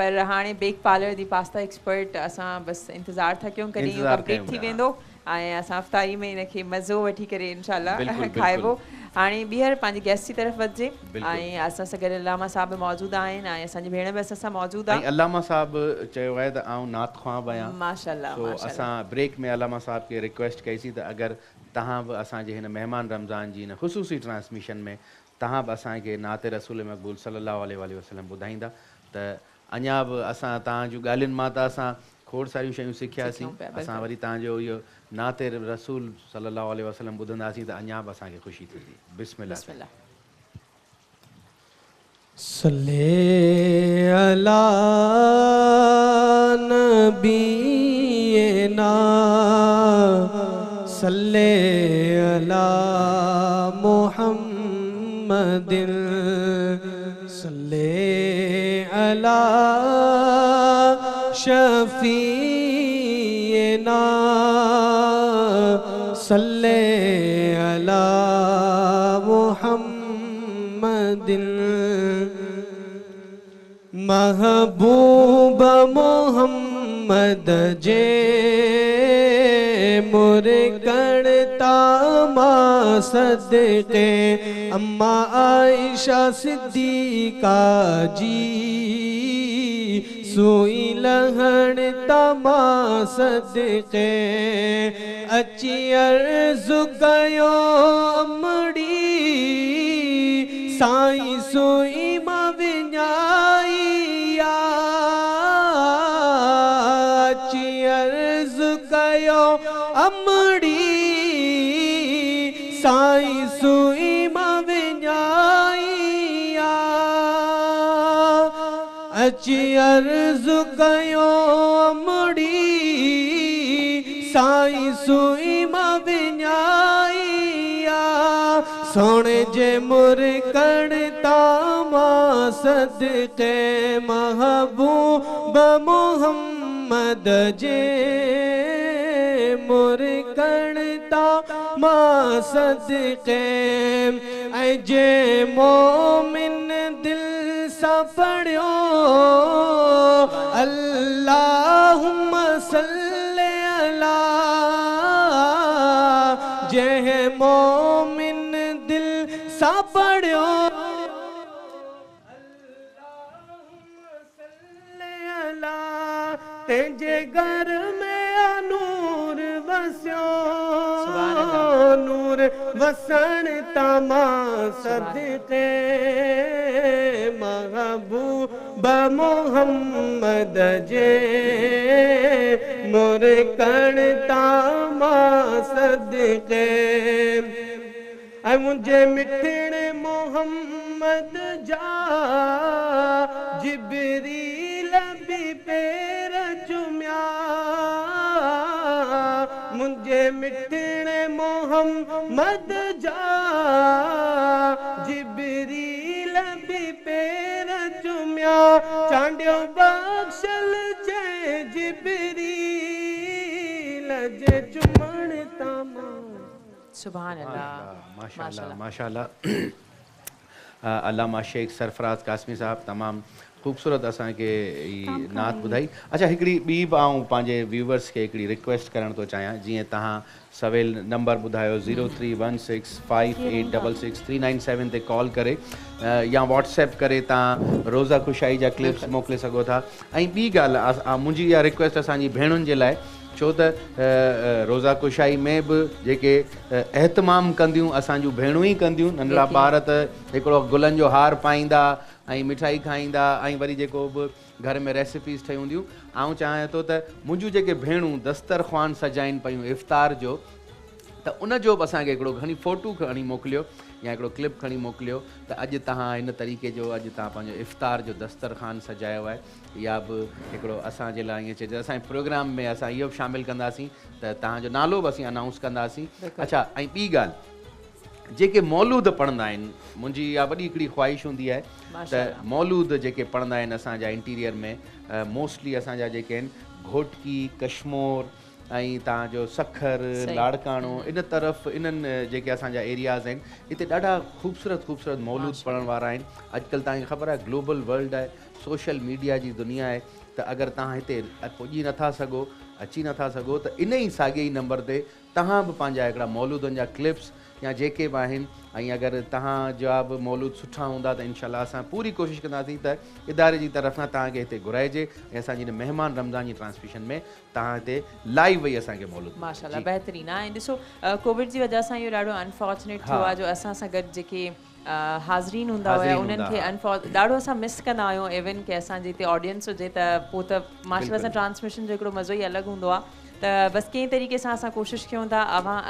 पर हाणे बेक पार्लर जी पास्ता एक्सपर्ट असां बसि इंतज़ारु था कयूं कॾहिं इहो कंप्लीट थी वेंदो ऐं असां अफ़्तारी में हिनखे मज़ो वठी करे इनशाला खाइबो हाणे ॿीहर पंहिंजी गेस्ट जी तरफ़ वधिजे ऐं असां सां गॾु अलामा साहिबु मौजूदु आहिनि ऐं असांजी भेण बि असां सां मौजूदु आहे
अलामा साहिबु चयो आहे त आउं नात ख़्वाब आहियां
माशाल्लाह
असां ब्रेक में अलामा साहिब खे रिक्वेस्ट कईसीं त अगरि तव्हां बि असांजे हिन महिमान रमज़ान जी हिन ख़ुशूसी ट्रांसमिशन में तव्हां बि असांखे नात रसूल मक़बूल सल्लल्लाहु अलैहि वसल्लम ॿुधाईंदा त अञा बि असां तव्हांजूं ॻाल्हियुनि मां त असां खोड़ सारियूं शयूं सिखियासीं, असां वरी तव्हांजो इहो नाते रसूल सल्लल्लाहु अलैहि वसल्लम ॿुधंदासीं त अञा बि असांखे ख़ुशी थींदी। बिस्मिल्लाह।
सल्ले अला नबीना सल्ले अला मुहम्मदिन सल्ले अला शफीना सल्ले अला मुहम्मदिन महबूब मोहम्मद जे मुरकड़ता मा सदके अम्मा आयशा सिद्दीका जी सोई लहणता मा सदके अची अर्ज़ कयो अमड़ी साईं सोई मां विञाइया अची अर्ज़ कयो अमड़ी साईं सोई मां विञाइया अची अर्ज़ कयो अमड़ी साईं सोई मां विञाइया सोने जे मुरकड़ता मा सदके महबूब मोहम्मद जे मुरकड़ता मा सदके ऐ जे मोमिन दिल सा पढ़ियो अल्लाहुम्मा सल्ले अला जे मोमिन दिल सा पढ़ियो अल्लाहुम्मा सल्ले अला तेजे घर में नूर वस्यो नूर वसन तमा सदके महबूब मोहम्मद जे मुरकड़ता मा सदके ऐ मुझे मिठड़े मोहम्मद जा जिब्रील भी पैर चुमिया मुझे मिठड़े मोहम्मद जा जिब्रील भी पैर चुमिया चांडियो बख्शल जे जिब्रील जे चुमण तमा
सुभान अल्लाह
माशाल्लाह माशाल्लाह। अल्लामा शेख सरफराज कासमी साहब तमामु ख़ूबसूरत असांखे नात ॿुधाई। अच्छा हिकिड़ी ॿी बि आऊं पंहिंजे व्यूवर्स खे हिकिड़ी रिक्वेस्ट करणु थो चाहियां, जीअं तव्हां सवेल नंबर ॿुधायो 0316586639 ते कॉल करे या व्हाट्सएप करे तव्हां रोज़ा खुशाई जा क्लिप्स मोकिले सघो था। ऐं ॿी ॻाल्हि मुंहिंजी इहा रिक्वेस्ट असांजी भेणुनि जे लाइ, छो त रोज़ा कुशाई में बि जेके एहतमाम कंदियूं असांजूं भेणूं ई कंदियूं, नंढड़ा ॿार त हिकिड़ो गुलनि जो हार पाईंदा ऐं मिठाई खाईंदा ऐं वरी जेको बि घर में रेसिपीज़ ठही हूंदियूं। आउं चाहियां थो त मुंहिंजूं जेके भेणूं दस्तरख़्वान सजाइनि पियूं इफ़्तार जो, त उन जो बि असांखे हिकिड़ो खणी फ़ोटू खणी मोकिलियो या हिकिड़ो क्लिप खणी मोकिलियो त अॼु तव्हां हिन तरीक़े जो अॼु तव्हां पंहिंजो इफ़्तार जो दस्तरख़्वान सजायो आहे, या बि हिकिड़ो असांजे लाइ ईअं चइजे असांजे प्रोग्राम में असां इहो बि शामिलु कंदासीं त तव्हांजो नालो बि असीं अनाउंस कंदासीं। अच्छा ऐं ॿी ॻाल्हि, जेके मौलूद पढ़ंदा आहिनि, मुंहिंजी इहा वॾी हिकिड़ी ख़्वाहिश हूंदी आहे त मौलूद जेके पढ़ंदा आहिनि असांजा इंटीरियर में मोस्टली असांजा जेके आहिनि घोटकी, कश्मोर ऐं तव्हांजो सखर, लाड़काणो, इन तरफ़ इन्हनि जेके असांजा एरियाज़ आहिनि हिते ॾाढा ख़ूबसूरत मौलूद पढ़ण वारा आहिनि। अॼुकल्ह तव्हांखे ख़बर आहे ग्लोबल वर्ल्ड आहे, सोशल मीडिया जी दुनिया आहे, त अगरि तव्हां हिते पुॼी नथा सघो, अची नथा सघो, त इन ई साॻिए ई नंबर ते तव्हां बि पंहिंजा हिकिड़ा मौलूदनि जा क्लिप्स या जेके बि आहिनि। ऐं अगरि तव्हांजा बि मौलूद सुठा हूंदा त इंशाल्लाह असां पूरी कोशिशि कंदासीं त इदारे जी तरफ़ां तव्हांखे हिते घुराइजे ऐं असांजी महिमान रमज़ान जी ट्रांसमिशन में तव्हां हिते लाइव वेही असांखे मौलूद।
माशाल्लाह बहितरीनु आहे। ऐं ॾिसो कोविड जी वजह सां इहो ॾाढो अनफॉर्चुनेट थियो आहे जो असां सां गॾु जेके हाज़रीन हूंदा हुया उन्हनि खे ॾाढो असां मिस कंदा आहियूं। इवन की असांजे हिते ऑडियंस हुजे त पोइ त माशाल्लाह सां ट्रांसमिशन जो हिकिड़ो मज़ो ई अलॻि हूंदो आहे। त बसि कंहिं तरीक़े सां असां कोशिशि कयूं था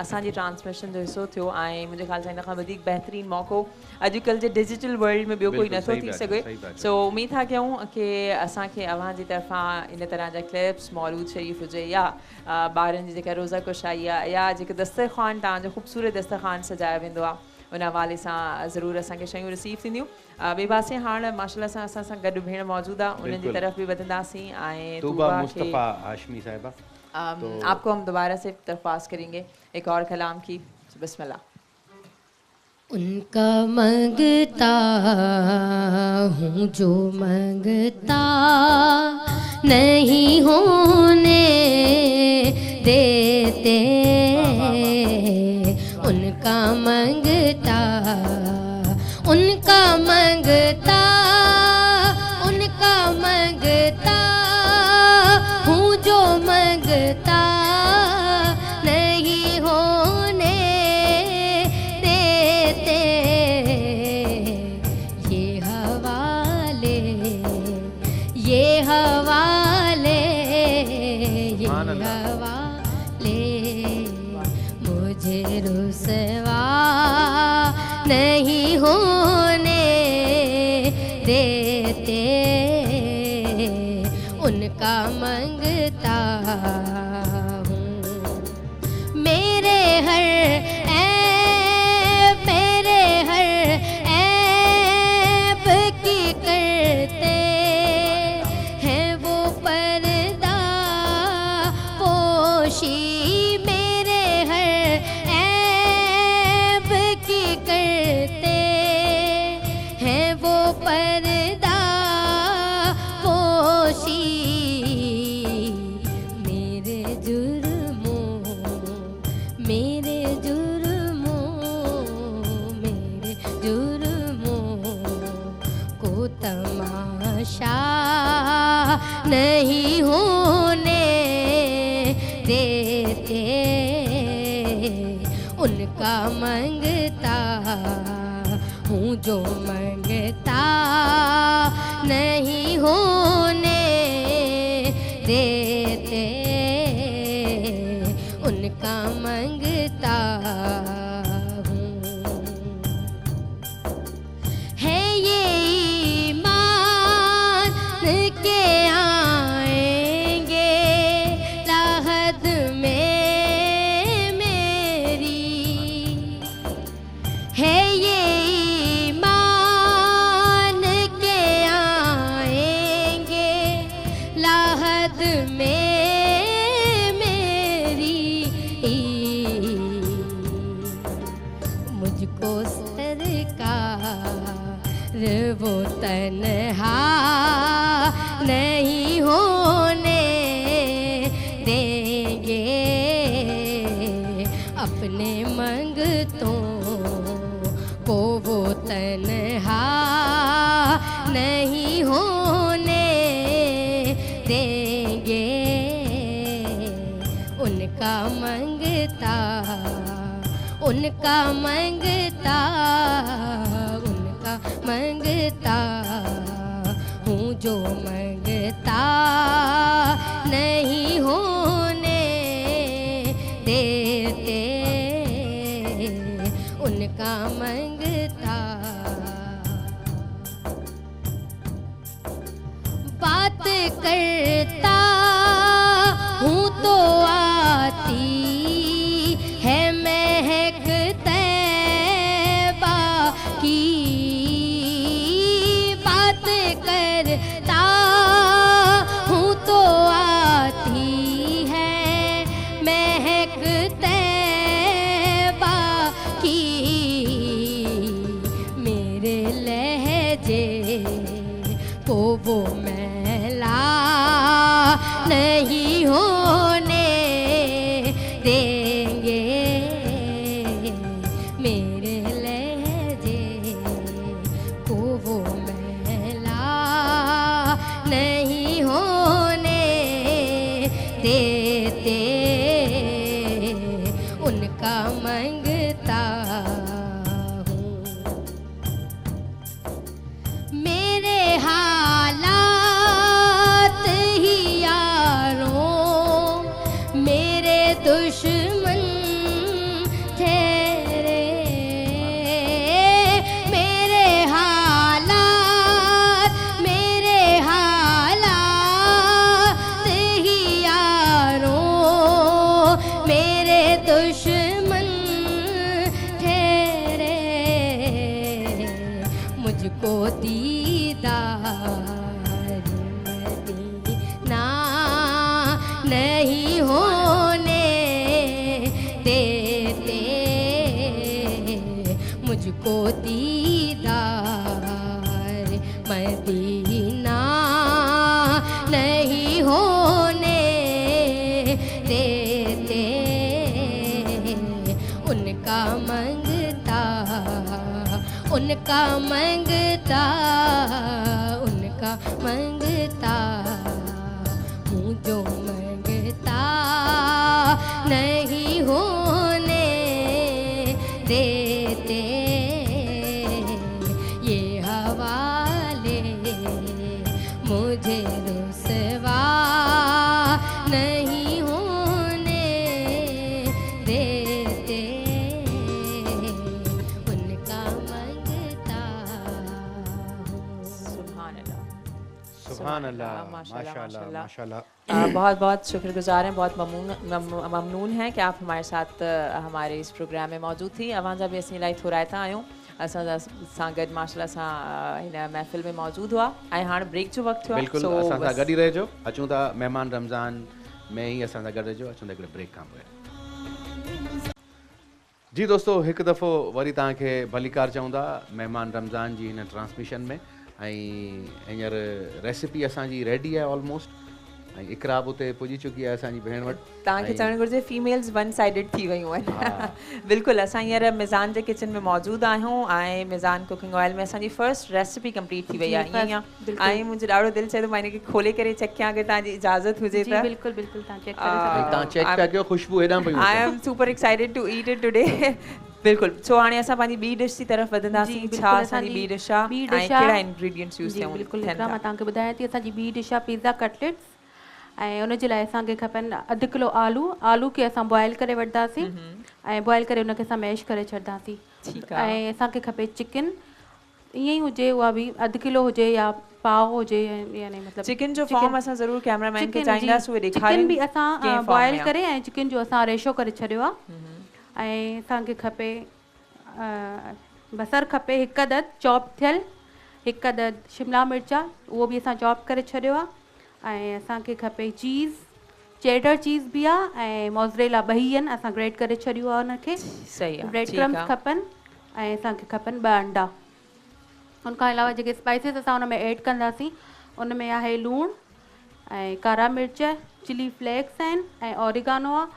असांजी ट्रांसमिशन जो हिसो थियो। ऐं मुंहिंजे ख़्याल सां हिन खां वधीक बहितरीनु मौक़ो अॼुकल्ह जे डिजिटल वर्ल्ड में ॿियो कोई नथो थी सघे। सो उमेद था कयूं की असांखे अव्हांजी तरफ़ां इन तरह जा क्लिप्स मौलूद शरीफ़ हुजे या ॿारनि जी जेका रोज़ा कुशाई आहे या जेके दस्तरख़्वान तव्हांजो ख़ूबसूरत दस्तरख़्वान सजायो वेंदो आहे उन हवाले सां ज़रूरु असांखे शयूं रिसीव थींदियूं। ॿिए पासे हाणे माशाल्लाह सां असां सां गॾु भेण मौजूदु आहे उन्हनि जी तरफ़ बि वधंदासीं। ऐं आपको हम दोबारा से दरख्वास्त करेंगे एक और कलाम की। बिस्मिल्लाह।
उनका मंगता हूँ जो मंगता नहीं होने देते, उनका मंगता उनका मंगता उनका मंगता हूँ जो मंगता नहीं होने देते, ये हवाले ये हवाले ये हवाले मुझे रुसवा नहीं होने देते, उनका मंगता हूँ। मेरे हर ऐब की करते हैं वो पर्दा पोशी, मेरे हर ऐब की करते हैं वो पर्दा पोशी, मेरे जुर्मों को तमाशा नहीं होने देते, उनका मंगता हूँ जो मंगता नहीं होने देते, उनका मंगता हूँ। है ये ईमान के आएंगे लाहद में मेरी, है ये ईमान के आएंगे लाहद में मेरी, मुझको सरकार वो तन्हा नहीं होने देंगे, अपने मंगतों को वो तन्हा नहीं होने देंगे, उनका मंगता उनका मंगता उनका मंगता हूँ जो मंगता नहीं होने देते, उनका मंगता। बात करता हूँ तो आती है महक तैबा की, बात करता हूँ तो आती है महक तैबा की, मेरे लहजे को वो मैला नहीं होने देंगे, उनका मंगता हूँ। मेरे हालात ही यारों मेरे दुश्मन ठहरे, मेरे हालात ही यारों मेरे दुश्मन ठहरे। मुझको दीदार मदीना नहीं होने देते, मुझको दीदार मदीना नहीं होने देते। उनका मंगता हूँ, जो मंगता नहीं होने देते। ये हवाले मुझे रुसवा नहीं होने देते। उनका मंगता हूँ।
सुभान अल्लाह, माशाल्लाह माशाल्लाह।
बहुत बहुत शुक्रगुजार हैं, बहुत ममनून हैं कि आप हमारे साथ हमारे इस प्रोग्राम में मौजूद थी। अवां जा भी असीं इलाही थोराइता आहियूं, असां सां गॾु माशाल्लाह सां हिन महफ़िल में मौजूद हुआ ऐं हाणे ब्रेक जो वक़्तु थियो आहे।
बिल्कुलु असां सां गॾु ई रहिजो। अचूं था महिमान रमज़ान में ही असां सां गॾु रहिजो। अचूं था हिकिड़े ब्रेक खां पोइ। जी दोस्तो, हिकु दफ़ो वरी तव्हांखे भलीकार चऊं था महिमान रमज़ान जी हिन ट्रांसमिशन में। ऐं हींअर रेसिपी असांजी रेडी आहे ऑलमोस्ट, ऐं इकरा बि उते पुॼी चुकी आहे असांजी भेण वटि।
तव्हांखे चवणु घुरिजे फीमेल्स वन साइडेड थी वियूं आहिनि। बिल्कुलु, असां हींअर मिज़ान जे किचन में मौजूदु आहियूं ऐं मिज़ान कुकिंग ऑयल में असांजी फर्स्ट रेसिपी कंप्लीट थी वई आहे। ईअं ऐं मुंहिंजो ॾाढो दिलि चए थो मां हिनखे खोले करे चेक कयां अगरि तव्हांजी इजाज़त हुजे त।
बिल्कुलु बिल्कुलु तव्हां चेक
तव्हां चेक पिया कयो, ख़ुशबू हेॾां पई।
I am super excited to eat it today. बिल्कुलु, सो हाणे असां पंहिंजी ॿी डिश जी तरफ़ वधंदासीं। छा असांजी ॿी डिश आहे ऐं कहिड़ा इंग्रेडिएंट्स यूज़ थियनि?
बिल्कुलु मां तव्हांखे ॿुधायां थी, असांजी ॿी डिश आहे पिज़्ज़ा कटलेट्स। ऐं उन जे लाइ असांखे खपनि 2 किलो आलू खे असां बॉइल करे वठंदासीं ऐं बॉइल करे उनखे असां मैश करे छॾंदासीं। ऐं असांखे खपे चिकन, ईअं ई हुजे उहा बि 2 किलो हुजे या पाव हुजे, यानी मतिलबु
चिकन जो फॉर्म असां ज़रूर कैमरामैन खे चाहींदासीं उहे ॾेखारिनि।
चिकन बि असां बॉइल करे ऐं चिकन जो असां रेशो करे छॾियो आहे। ऐं असांखे खपे बसर खपे 1 अदद चॉप थियल, 1 अदद शिमला मिर्च आहे उहो बि असां चॉप करे छॾियो आहे। ऐं असांखे खपे चीज़, चेडर चीज़ बि आहे ऐं मोज़रेला ॿई आहिनि, असां ग्रेट करे छॾियो आहे उनखे।
सही आहे।
ब्रेड क्रम्स खपनि ऐं असांखे खपनि 2 अंडा। उनखां अलावा जेके स्पाइसिस असां उन में ऐड कंदासीं उन में आहे लूणु ऐं कारा मिर्च, चिली फ्लेक्स आहिनि ऐं ऑरिगानो आहे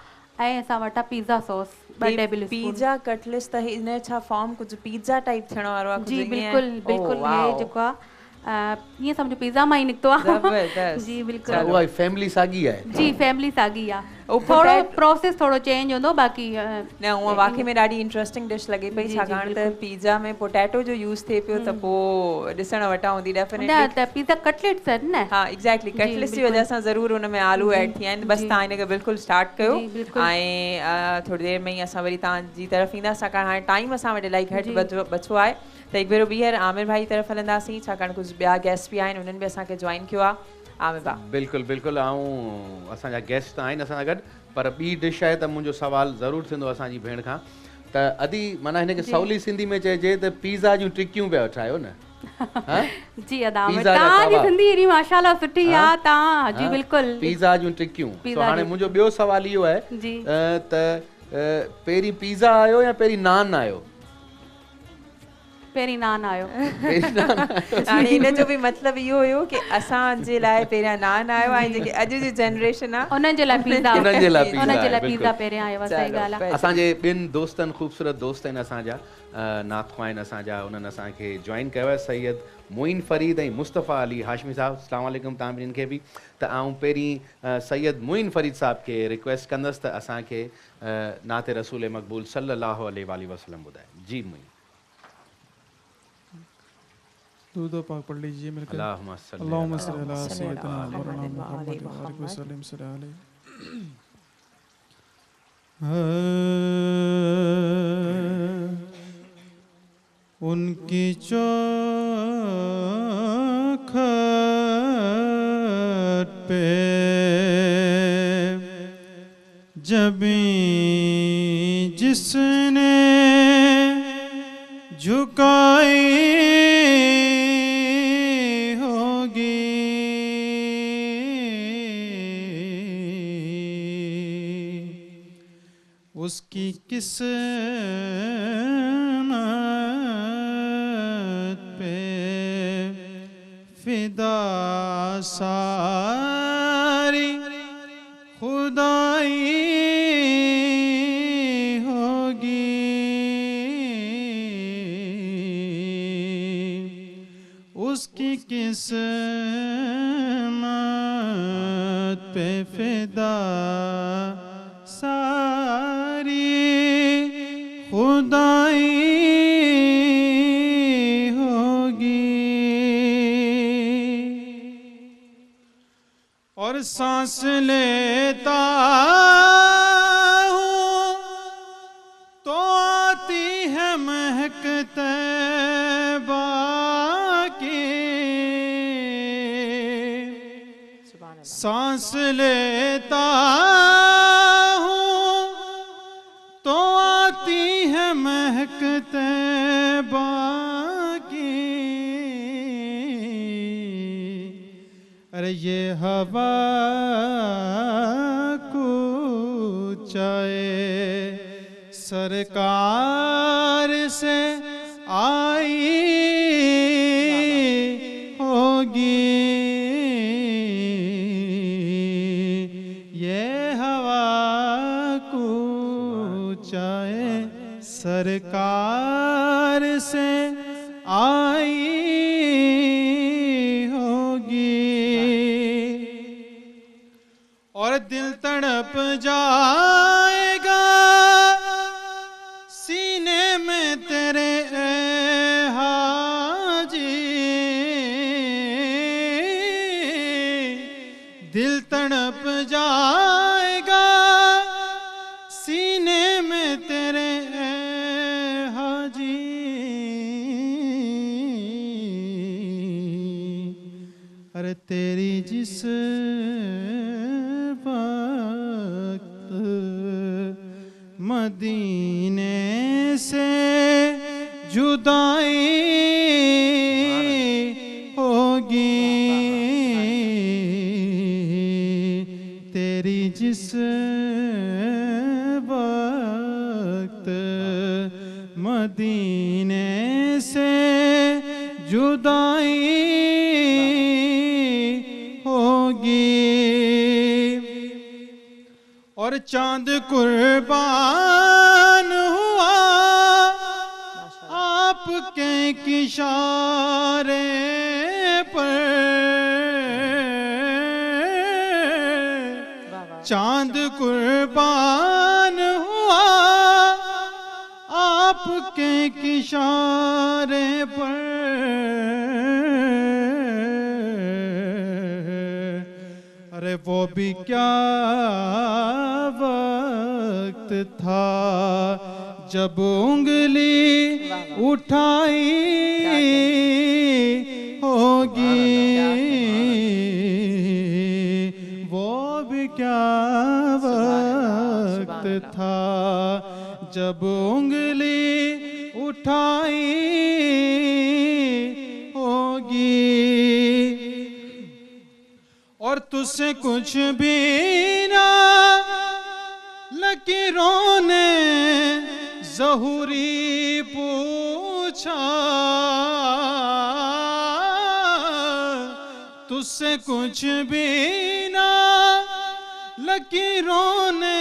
ऐं असां वटि आहे pizza sauce 2 table spoon.
Pizza cutlets त हिन छा फॉर्म कुझु पिज़्ज़ा टाइप थियण वारो आहे?
जी बिल्कुलु बिल्कुलु, इहे जेको आहे ईअं सम्झो पिज़्ज़ा मां ई निकितो आहे। जी बिल्कुलु,
उहा फैमिली साॻी आहे।
जी फैमिली साॻी आहे, थोरो प्रोसेस थोरो चेंज हूंदो बाक़ी
न। उहा वाकई में ॾाढी इंट्रस्टिंग डिश लॻे पई, छाकाणि त पिज़्ज़ा में पोटैटो जो यूज़ थिए पियो त पोइ ॾिसण वटां हूंदी डेफिनेटली।
त पिज़्ज़ा कटलेट्स आहिनि न?
हा एग्जैक्टली, कटलेट्स जी वजह सां ज़रूरु हुन में आलू ऐड थिया आहिनि। बसि तव्हां हिनखे बिल्कुलु स्टार्ट कयो ऐं थोरी देरि में ई असां वरी तव्हांजी तरफ़ ईंदासीं, छाकाणि हाणे टाइम असां वटि इलाही घटि बचो आहे। त हिकु भेरो ॿीहर आमिर भाई तरफ़ हलंदासीं, छाकाणि कुझु ॿिया गेस्ट बि आहिनि, उन्हनि बि असांखे जॉइन कयो आहे। आमिर भाउ
बिल्कुलु बिल्कुलु, ऐं असांजा गेस्ट आहिनि असां सां गॾु, पर ॿी डिश आहे त मुंहिंजो सुवालु ज़रूरु थींदो असांजी भेण खां त अदी माना हिनखे सवली सिंधी में चइजे त पिज़्ज़ा जूं टिकियूं पिया ठाहियो न?
जी तव्हांजी सिंधी एॾी माशाल्लाह सुठी आहे। तव्हां जी बिल्कुलु
पिज़्ज़ा जूं टिकियूं। हाणे मुंहिंजो ॿियो सुवालु इहो आहे त पहिरीं पिज़्ज़ा आयो या पहिरीं नान आयो?
पहिरीं नान आयो।
हाणे इन जो बि मतिलबु इहो हुयो कि असांजे लाइ पहिरियां नान आयो ऐं जेके अॼु जी जनरेशन आहे
उन्हनि जे लाइ पिज़्ज़ा पहिरियां आयो आहे। सही ॻाल्हि आहे।
असांजे ॿिनि दोस्तनि ख़ूबसूरत दोस्त आहिनि असांजा, नाख़्वा आहिनि असांजा, उन्हनि असांखे जॉइन कयो आहे, सैयद मोइन फरीद ऐं मुस्तफ़ा अली हाशमी साहब। अस्सलाम वालेकुम तव्हां ॿिन्हिनि खे बि। त आउं पहिरीं सैयद मोइन फरीद साहब खे रिक्वेस्ट कंदुसि त असांखे नाते रसूल मक़बूल सल्लल्लाहु अलैहि वसल्लम ॿुधाए। जी मोइन।
दुरूद पाक पढ़ लीजिए मिलकर।
अल्लाहुम्मा सल्ली
अला सय्यिदना मुहम्मद व आलिहि वसल्लम सल्लल्लाहु उनकी चौखट पे जबी जिसने झुकाई होगी उसकी किस्मत पे फिदा सारी खुदाई होगी उसकी किस्मत पे फिदा सारी खुदाई होगी और सांस लेता हूँ तो आती है महक तैबा की, सांस लेता हूँ तो आती है महक तैबा की। अरे ये हवा कुचाए सरकार से आई होगी, ये हवा कुचाए सरकार से आई और दिल तड़प जाएगा सीने में तेरे हाजी, दिल तड़प जाएगा सीने में तेरे हाजी। अरे तेरी जिस मदीने से जुदाई होगी तेरी जिस वक्त मदीने से जुदाई होगी और चांद कुर्बान हुआ आपके इशारे पर, चांद कुर्बान हुआ आपके इशारे पर। अरे वो भी क्या वक्त था जब उंगली उठाई होगी, वो भी क्या वक्त था जब उंगली उठाई होगी और तुझसे कुछ भी ना लकीरों ने ज़हूरी पूछा पूछा तुझसे कुछ भी ना, लकीरों ने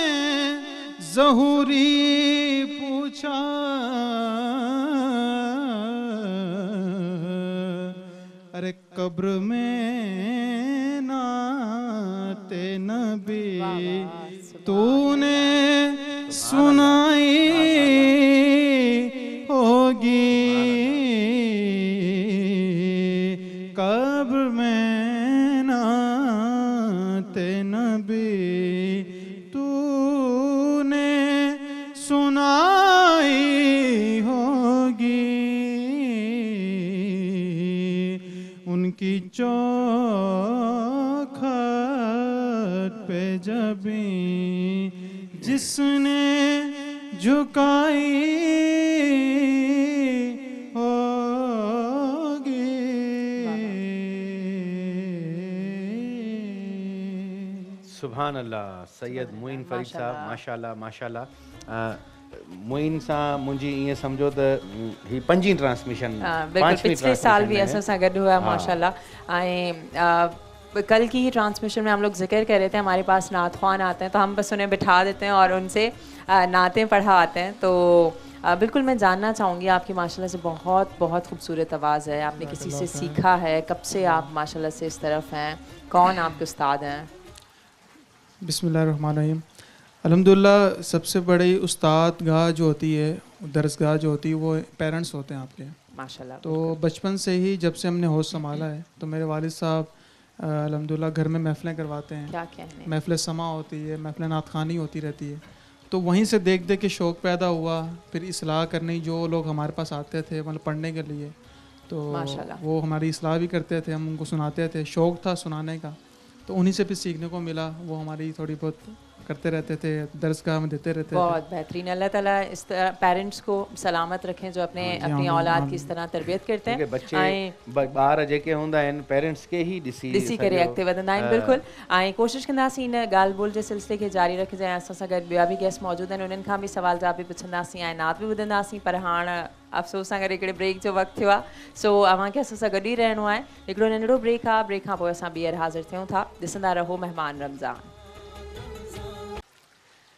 ज़हूरी पूछा। अरे कब्र में नाते नबी तूने सुनाई होगी, कब्र में नाते नबी तूने सुनाई होगी। उनकी चौखट पे जबी जिसने झुकाई होगी।
सुभान अल्लाह। सैयद मोइन फरीद साहब, माशाल्लाह माशाल्लाह। मोइन सां मुंहिंजी ईअं सम्झो त ही पंजी ट्रांसमिशन,
पिछले साल भी असां सां गॾु हुआ माशाल्लाह। कल की ही ट्रांसमिशन में हम लोग जिक्र कर रहे थे हमारे पास नात ख्वान आते हैं तो हम बस उन्हें बिठा देते हैं और उनसे नातें पढ़ाते हैं। तो बिल्कुल मैं जानना चाहूँगी, आपकी माशाल्लाह से बहुत बहुत खूबसूरत आवाज़ है, आपने किसी से सीखा है? कब से आप माशाल्लाह से इस तरफ हैं? कौन आपके उस्ताद हैं?
बिस्मिल्लाहिर्रहमानिर्रहीम। अल्हम्दुलिल्लाह सबसे बड़ी उस्ताद गाह जो होती है, दरसगाह जो होती है, वो पेरेंट्स होते हैं आपके
माशाल्लाह।
तो बचपन से ही जब से हमने होश संभाला है तो मेरे वालिद साहब अल्हम्दुलिल्लाह घर में महफ़िलें करवाते हैं।
क्या कहने,
महफ़िल समा होती है, महफ़िल नातखानी होती रहती है। तो वहीं से देख देख के शौक़ पैदा हुआ। फिर इस्लाह करने जो लोग हमारे पास आते थे मतलब पढ़ने के लिए, तो वो हमारी इस्लाह भी करते थे, हम उनको सुनाते थे। शौक़ था सुनाने का, तो उन्हीं से भी सीखने को मिला। वो हमारी थोड़ी बहुत करते रहते थे, दरसगाह में देते रहते थे।
बहुत बेहतरीन। अल्लाह ताला इस तरह पेरेंट्स को सलामत रखें जो अपनी औलाद की इस तरह तरबियत करते हैं।
बच्चे ॿार जेके हूंदा आहिनि पेरेंट्स के ही ॾिसी
करे अॻिते वधंदा आहिनि। बिल्कुलु। ऐं कोशिशि कंदासीं इन ॻाल्हि ॿोल जे सिलसिले खे जारी रखिजे। असां सां गॾु ॿिया बि गेस्ट मौजूदु आहिनि, उन्हनि खां बि सवाल जवाब बि पुछंदासीं ऐं नात बि ॿुधंदासीं। पर हाणे अफ़सोस सां गॾु हिकिड़े ब्रेक जो वक़्तु थियो आहे, सो अव्हांखे असां सां गॾु ई रहणो आहे। हिकिड़ो नंढिड़ो ब्रेक आहे, ब्रेक खां पोइ असां ॿीहर हाज़िर थियूं था। ॾिसंदा रहो मेहमान रमज़ान।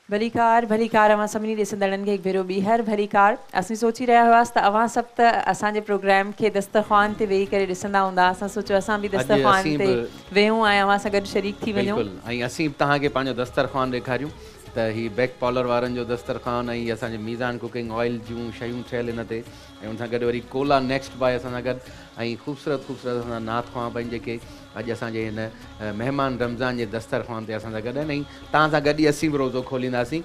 भलीकार भलीकार अवां सभिनी ॾिसंदड़नि खे हिकु भेरो ॿीहर भलीकार। असीं सोची रहिया हुआसीं त अवां सभु त असांजे प्रोग्राम खे दस्तरख़्वान ते वेही करे ॾिसंदा हूंदा। असां सोचियो असां बि दस्तरख़्वान ते वेहूं ऐं अवां सां गॾु शरीक थी वञूं।
ऐं असीं तव्हांखे पंहिंजो दस्तरख़्वान ॾेखारियूं त ही बैक पॉलर वारनि जो दस्तरख़्वान ऐं असांजे मीज़ान कुकिंग ऑयल जूं शयूं ठहियल हिन ते, ऐं उन सां गॾु वरी कोला नेक्स्ट बाय असां सां गॾु, ऐं ख़ूबसूरत ख़ूबसूरत असां नात ख्वां पंहिंजे जेके अॼु असांजे हिन महिमान रमज़ान जे दस्तरख़्वान ते असां सां गॾु आहिनि। ऐं तव्हां सां गॾु ई असीं बि रोज़ो खोलींदासीं।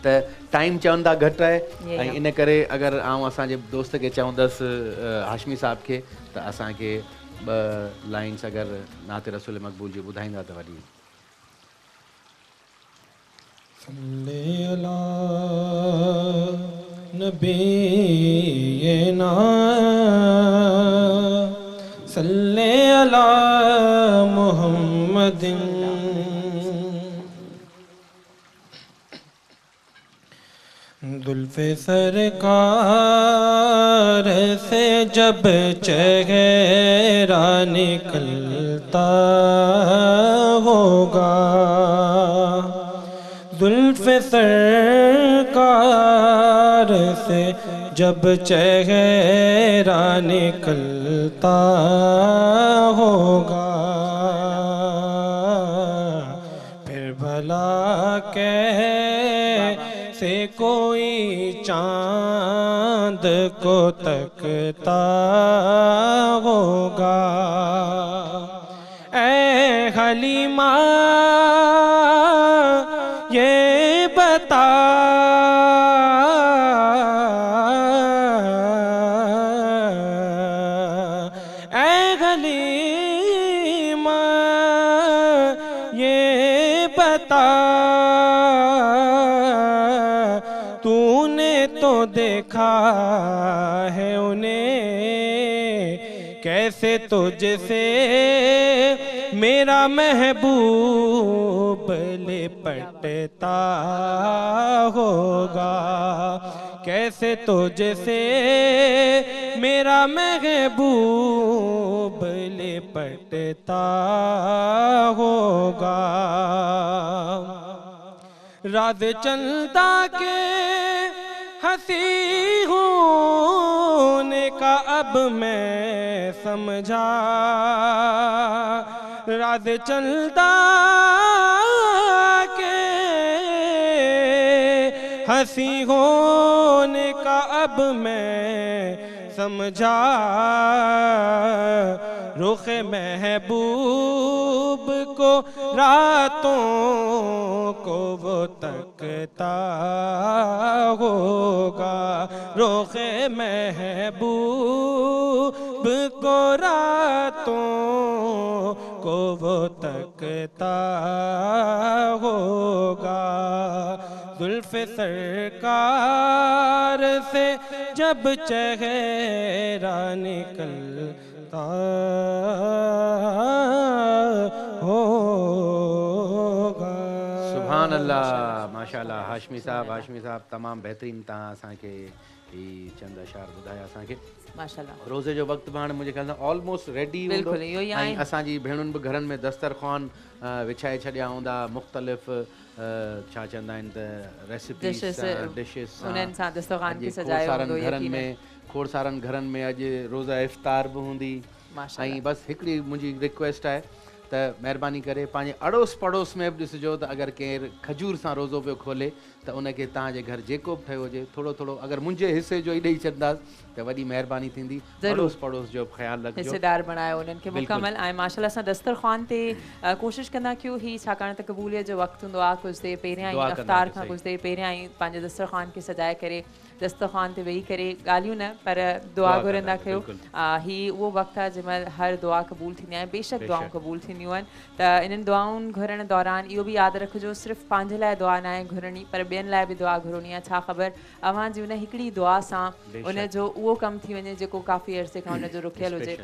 त टाइम चवनि था घटि आहे, ऐं इन करे अगरि आउं असांजे दोस्त खे चवंदसि हाशमी साहब खे त असांखे ॿ लाइन्स अगरि नात रसूल मक़बूल जी ॿुधाईंदा त वरी।
सल्ले अला नबीना सल्ले अला मुहम्मदिन जुल्फ़े सरकार से जब चेहरा निकलता होगा, जुल्फ़े सरकार से जब चेहरा निकलता होगा, फिर भला कैसे कोई चाँद को तकता होगा। ऐ हलीमा ये बता ऐ हलीमा ये बता तूने तो देखा है उन्हें कैसे तुझसे मेरा महबूब लिपटता होगा, कैसे तो जैसे मेरा महबूब लिपटता होगा। राज चंदा के हंसी होने का अब मैं समझा, राज चंदा के हंसी होने का अब मैं समझा। रुख महबूब को रातों को वो तकता होगा। रुख महबूब को रातों को वो तकता होगा। जुल्फ़ सरकार से जब चेहरा निकलता होगा।
सुभान अल्लाह, माशाल्लाह। हाशमी साहब तमाम बेहतरीन तव्हां असांखे ही चंद अशार ॿुधाया असांखे।
माशाल्लाह।
रोज़े जो वक़्तु बि हाणे मुंहिंजे ख़्याल सां ऑलमोस्ट रेडी हूंदो ऐं असांजी भेणुनि बि घरनि में दस्तरख़्वान विछाए छॾिया हूंदा मुख़्तलिफ़ छा चवंदा आहिनि त रेसिपीज़ डिशेस घरनि में खोड़ सारनि घरनि में अॼु रोज़ा इफ़्तार बि हूंदी। ऐं बसि हिकिड़ी मुंहिंजी रिक्वेस्ट आहे त महिरबानी करे पंहिंजे अड़ोस पड़ोस में बि ॾिसिजो त अगरि केरु खजूर सां रोज़ो पियो खोले त उनखे तव्हांजे घर जेको बि ठहियो हुजे थोरो थोरो अगरि मुंहिंजे हिसे जो ई ॾेई छॾंदासीं त वॾी महिरबानी थींदी। अड़ोस पड़ोस जो ख़्यालु रखिजो,
हिसेदार बणायो उन्हनि खे मुकमल। ऐं माशाल्लाह असां दस्तरख़्वान ते कोशिशि कंदा कयूं ही छाकाणि त क़बूलियत जो वक़्तु हूंदो आहे, कुझु देरि पहिरियां ई इफ़्तार खां कुझु देरि पहिरियां ई पंहिंजे दस्तरख़्वान खे सजाए करे दस्तरख़्वान ते वेही करे ॻाल्हियूं न पर दुआ घुरंदा कयो। ही उहो वक़्तु आहे जंहिंमहिल हर दुआ क़बूल थींदी आहे, बेशक दुआऊं क़बूल थींदियूं आहिनि। त इन्हनि दुआउनि घुरण दौरान इहो बि यादि रखिजो सिर्फ़ु पंहिंजे लाइ दुआ न आहे घुरणी पर ॿियनि लाइ बि दुआ घुरणी आहे। छा ख़बर अव्हां जी उन हिकिड़ी दुआ सां उनजो उहो कमु थी वञे जेको काफ़ी अरसे खां उनजो रुकियल हुजे।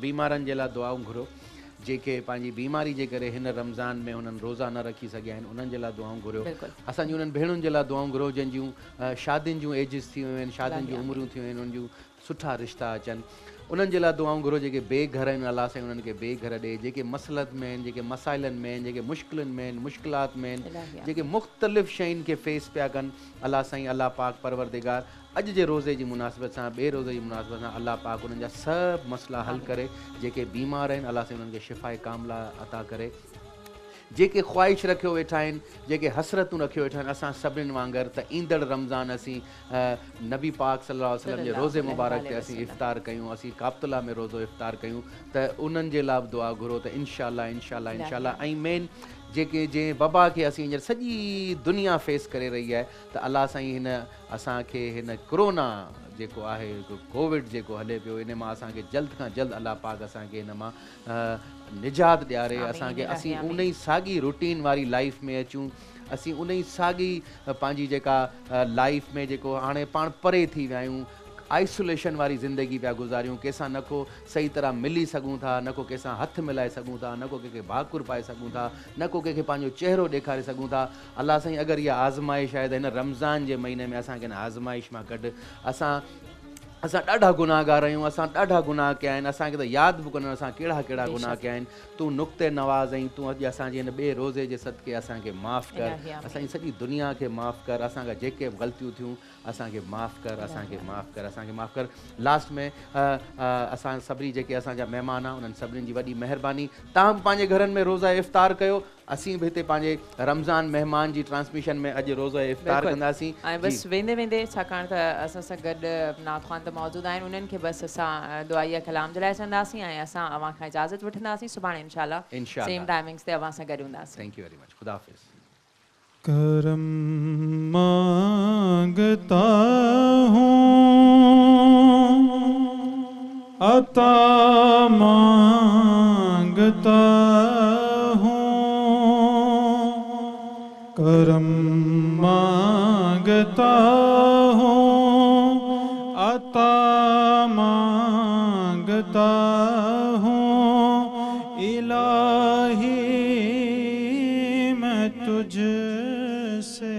बीमारनि जे लाइ दुआऊं घुरो जेके पंहिंजी बीमारी जे करे हिन रमज़ान में हुननि रोज़ा न रखी सघिया आहिनि उन्हनि जे लाइ दुआऊं घुरियो। असांजी उन्हनि भेणुनि जे लाइ दुआऊं घुरो जंहिंजूं शादियुनि जूं एजिस थी वियूं आहिनि, शादियुनि जूं उमिरियूं थी वियूं आहिनि, उन्हनि जूं सुठा रिश्ता अचनि उन्हनि जे लाइ दुआऊं घुरो। जेके बेघर आहिनि अलाह साईं उन्हनि खे बेघर ॾे, जेके मसलत में आहिनि, जेके मसाइलनि में आहिनि, जेके मुश्किलुनि में आहिनि, मुश्किलात में आहिनि, जेके मुख़्तलिफ़ शयुनि खे फेस पिया कनि अलाह साईं अलाह पाक परवरदिगार अॼु जे रोज़े जी मुनासिबत सां ॿिए रोज़े जी मुनासिबत सां अलाह पाक उन्हनि जा सभु मसइला हल करे। जेके बीमार आहिनि अलाह साईं उन्हनि खे शिफ़ाए कामिला अता करे। जेके ख़्वाहिश रखियो वेठा आहिनि, जेके हसरतूं रखियो वेठा आहिनि असां सभिनीनि वांगुरु त ईंदड़ रमज़ान असीं नबी पाक सल्लल्लाहु अलैहि वसल्लम जे रोज़े मुबारक ते असीं इफ़्तार कयूं, असीं काबतुल्ला में रोज़ो इफ़्तार कयूं त उन्हनि जे लाइ बि दुआ घुरो त इंशाअल्लाह इंशाअल्लाह इंशाअल्लाह। ऐं मेन जेके जंहिं वबा खे असीं हींअर सॼी दुनिया फेस करे रही आहे त अलाह साईं हिन असांखे हिन कोरोना जेको आहे कोविड जेको हले पियो इन मां असांखे जल्द खां जल्द अलाह पाक असांखे हिन मां निजात ॾियारे, असांखे असीं उन ई साॻी रूटीन वारी लाइफ में अचूं, असीं उन ई साॻी पंहिंजी जेका लाइफ में जेको हाणे पाण परे थी विया आहियूं आइसोलेशन वारी ज़िंदगी पिया गुज़ारियूं, कंहिंसां न को सही तरह मिली सघूं था, न को कंहिंसां हथ मिलाए सघूं था, न को कंहिंखे भाकुर पाए सघूं था, न को कंहिंखे पंहिंजो चहिरो ॾेखारे सघूं था। अलाह साईं अगरि इहा आज़माइश आहे त हिन रमज़ान जे महीने में असांखे हिन आज़माइश मां कढ। असां ॾाढा गुनाहगार आहियूं, असां ॾाढा गुनाह कया आहिनि, असांखे त यादि बि कोन्हे असां कहिड़ा कहिड़ा गुनाह कया आहिनि। तूं नुक़्ते नवाज़ आहीं, तूं अॼु असांजे हिन ॿिए रोज़े जे सदके असांखे माफ़ु कर, असांजी सॼी दुनिया खे माफ़ु कर, असांखां जेके बि ग़लतियूं थियूं असांखे माफ़ु कर, असांखे माफ़ु कर, असांखे माफ़ु कर। लास्ट में असां सभिनी जेके असांजा महिमान आहे उन्हनि सभिनीनि जी वॾी महिरबानी। तव्हां बि पंहिंजे घरनि में रोज़ा इफ़्तार कयो, असीं बि हिते पंहिंजे रमज़ान महिमान जी ट्रांसमिशन में अॼु रोज़ा इफ़्तार कंदासीं।
ऐं बसि वेंदे वेंदे छाकाणि त असां सां गॾु नाख़्वान त मौजूदु आहिनि उन्हनि खे बसि असां दुआई कलाम जे लाइ चवंदासीं ऐं असां अव्हां खां इजाज़त वठंदासीं। सुभाणे इंशाअल्लाह सेम टाइमिंग्स ते अव्हां सां गॾु हूंदासीं।
Thank U very much. खुदा हाफ़िज़।
करम मांगता हूँ अता मांगता हूँ, करम मांगता हूँ अता मांगता हूँ। इलाही मैं तुझसे